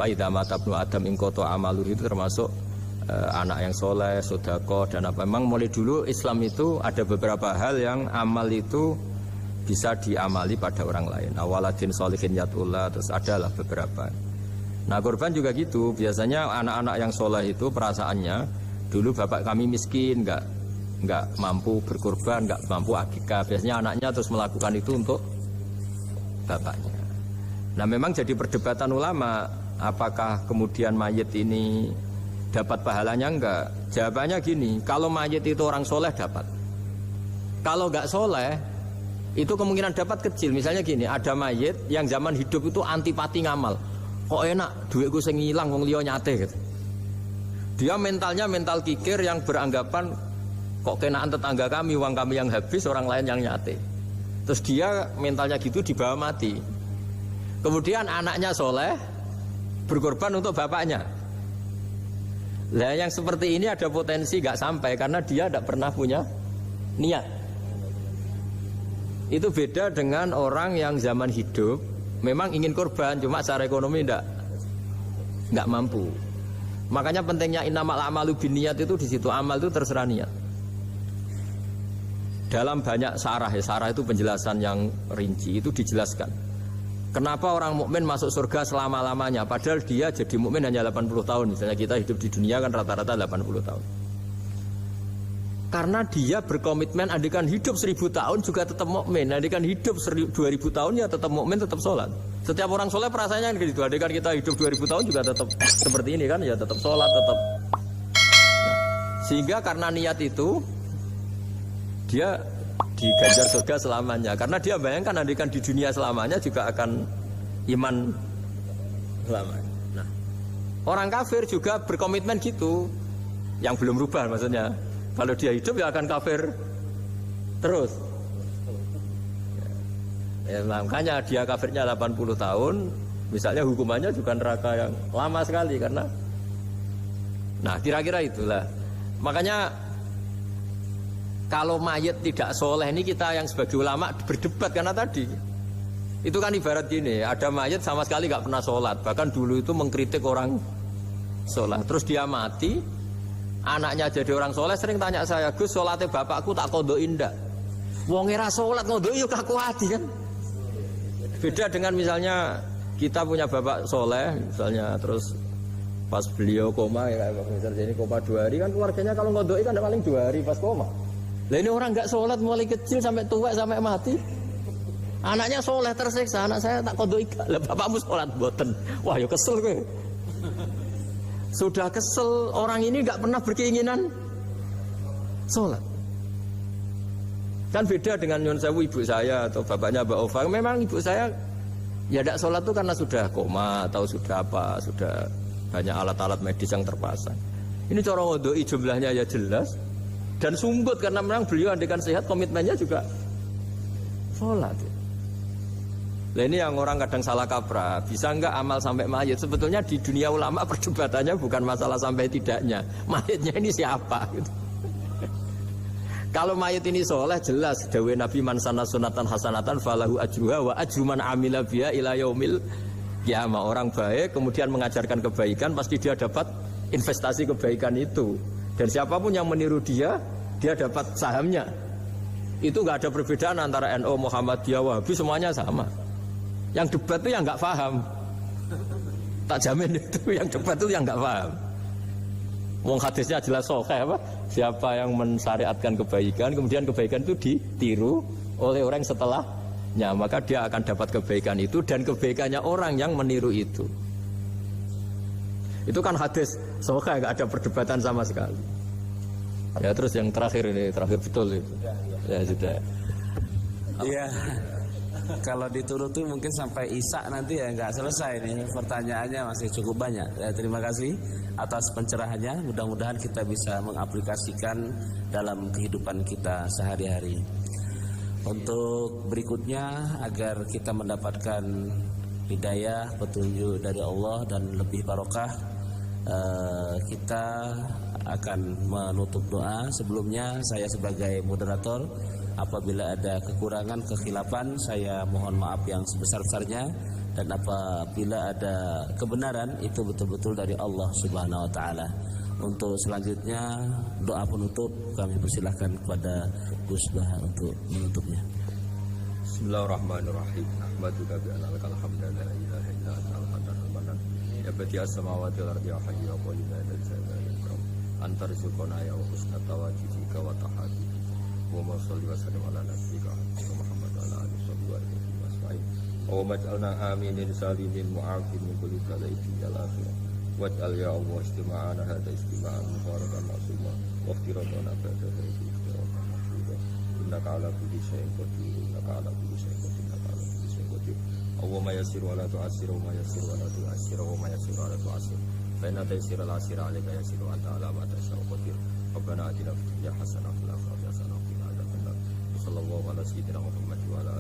Speaker 1: idza mata ibnu adam in qata amaluhu itu termasuk anak yang soleh, sodako dan apa. Memang mulai dulu Islam itu ada beberapa hal yang amal itu bisa diamali pada orang lain. Awaladin sholihin yatullah, terus adalah beberapa. Nah korban juga gitu. Biasanya anak-anak yang soleh itu perasaannya dulu bapak kami miskin, nggak mampu berkorban, nggak mampu akikah. Biasanya anaknya terus melakukan itu untuk bapaknya. Nah memang jadi perdebatan ulama, apakah kemudian mayit ini dapat pahalanya enggak? Jawabannya gini, kalau mayit itu orang soleh dapat. Kalau enggak soleh, itu kemungkinan dapat kecil. Misalnya gini, ada mayit yang zaman hidup itu antipati ngamal. Kok enak, duitku sing ngilang wong liya nyate gitu. Dia mentalnya mental kikir yang beranggapan kok kenaan tetangga kami, uang kami yang habis, orang lain yang nyate. Terus dia mentalnya gitu dibawa mati. Kemudian anaknya soleh berkorban untuk bapaknya. Nah yang seperti ini ada potensi gak sampai karena dia tidak pernah punya niat. Itu beda dengan orang yang zaman hidup memang ingin korban, cuma secara ekonomi tidak mampu. Makanya pentingnya innamal a'malu binniyat itu di situ. Amal itu terserah niat. dalam banyak sarah, ya, sarah itu penjelasan yang rinci, itu dijelaskan kenapa orang mukmin masuk surga selama-lamanya padahal dia jadi mukmin hanya 80 tahun. Misalnya kita hidup di dunia kan rata-rata 80 tahun. Karena dia berkomitmen andikan hidup 1000 tahun juga tetap mukmin, andikan hidup 2000 tahun ya tetap mukmin, tetap sholat. Setiap orang soleh perasaannya gitu. Andikan kita hidup 2000 tahun juga tetap seperti ini kan, ya tetap sholat, tetap. Sehingga karena niat itu dia diganjar surga selamanya. Karena dia bayangkan andikan di dunia selamanya juga akan iman selamanya. Nah, orang kafir juga berkomitmen gitu, yang belum rubah maksudnya. Kalau dia hidup ya akan kafir terus. Ya, makanya dia kafirnya 80 tahun, misalnya hukumannya juga neraka yang lama sekali karena. Nah, kira-kira itulah. Makanya kalau mayat tidak soleh ini kita yang sebagai ulama berdebat karena tadi itu kan ibarat gini, ada mayat sama sekali nggak pernah sholat, bahkan dulu itu mengkritik orang sholat, terus dia mati, anaknya jadi orang soleh sering tanya saya, Gus sholatnya bapakku tak kodoin ndak? Wong era sholat kodoin yuk aku hati kan. Beda dengan misalnya kita punya bapak soleh misalnya, terus pas beliau koma ya kayak misalnya ini koma 2 hari kan keluarganya kalau ngodoi kan paling 2 hari pas koma. Lah ini orang nggak sholat mulai kecil sampai tua sampai mati. Anaknya soleh tersiksa, anak saya tak kodoi. Lah bapakmu sholat boten. Wah ya kesel gue. Sudah kesel, orang ini nggak pernah berkeinginan sholat. Kan beda dengan Nyon Sewu ibu saya atau bapaknya Mbak Ova. Memang ibu saya ya tidak sholat tuh karena sudah koma atau sudah apa, sudah banyak alat-alat medis yang terpasang. Ini cara ngodoi jumlahnya ya jelas. Dan sungguh karena memang beliau andikan sehat komitmennya juga sholat. Nah ini yang orang kadang salah kaprah. Bisa enggak amal sampai mayit? Sebetulnya di dunia ulama perdebatannya bukan masalah sampai tidaknya. Mayitnya ini siapa? Gitu. Kalau mayit ini soleh jelas. Dawe Nabi man sana sunatan hasanatan falahu ajruha wa ajruman amila biha ila yaumil qiyamah. Orang baik kemudian mengajarkan kebaikan pasti dia dapat investasi kebaikan itu. Dan siapapun yang meniru dia dapat sahamnya. Itu nggak ada perbedaan antara NU, Muhammadiyah, Wahabi, semuanya sama. Yang debat itu yang nggak paham. Tak jamin itu yang debat itu yang nggak paham. Wong hadisnya jelas sahih apa? Siapa yang mensyariatkan kebaikan, kemudian kebaikan itu ditiru oleh orang setelahnya, maka dia akan dapat kebaikan itu dan kebaikannya orang yang meniru itu. Itu kan hadis sahih, nggak ada perdebatan sama sekali. Ya terus yang terakhir ini, terakhir betul itu. Ya sudah.
Speaker 2: Iya. Kalau dituruti mungkin sampai Isya nanti ya nggak selesai nih, pertanyaannya masih cukup banyak. Ya, terima kasih atas pencerahannya. Mudah-mudahan kita bisa mengaplikasikan dalam kehidupan kita sehari-hari. Untuk berikutnya agar kita mendapatkan hidayah, petunjuk dari Allah dan lebih barokah, kita akan menutup doa. Sebelumnya saya sebagai moderator, apabila ada kekurangan, kekhilafan, saya mohon maaf yang sebesar-besarnya. Dan apabila ada kebenaran, itu betul-betul dari Allah Subhanahu wa Ta'ala. Untuk selanjutnya doa penutup kami persilahkan kepada Gus Bah untuk menutupnya.
Speaker 1: Bismillahirrahmanirrahim. Ahmaduka bi anna lakal hamda la ilaha illa anta al-hanan manan. Ya badi'as samawati wal ardi ya hayyu ya qayyum la ilaha illa anta. Antar rizqana ya husna tawajjika wa tahati. Wa sholli wa sallim ala nabiyyika Muhammad wa ala alihi wa sahbihi wasallam. Wa maj'alna aminin salimin mu'afin min kulli bala'in ya akhir. Waj'al ya Allah istima'ana hadha istima'an mubarakan ma'suma wa ikhtiratana ba'da hadhihi ikhtiratan mahfuza. Innaka ala kulli syai'in qadir. Innaka ala kulli syai'in qadir. Innaka ala kulli syai'in qadir. Allahumma yassir wa la tu'assir wa ma yassir wa la tu'assir wa ma yassir wa la tu'assir. Fa inna taysira al-asira 'alaika yassir wa anta ala ma tasha'u qadir. Rabbana atina fid dunya hasanah wa fil akhirati hasanah wa qina adzabannar. Sallallahu ala sayyidina Muhammad wa ala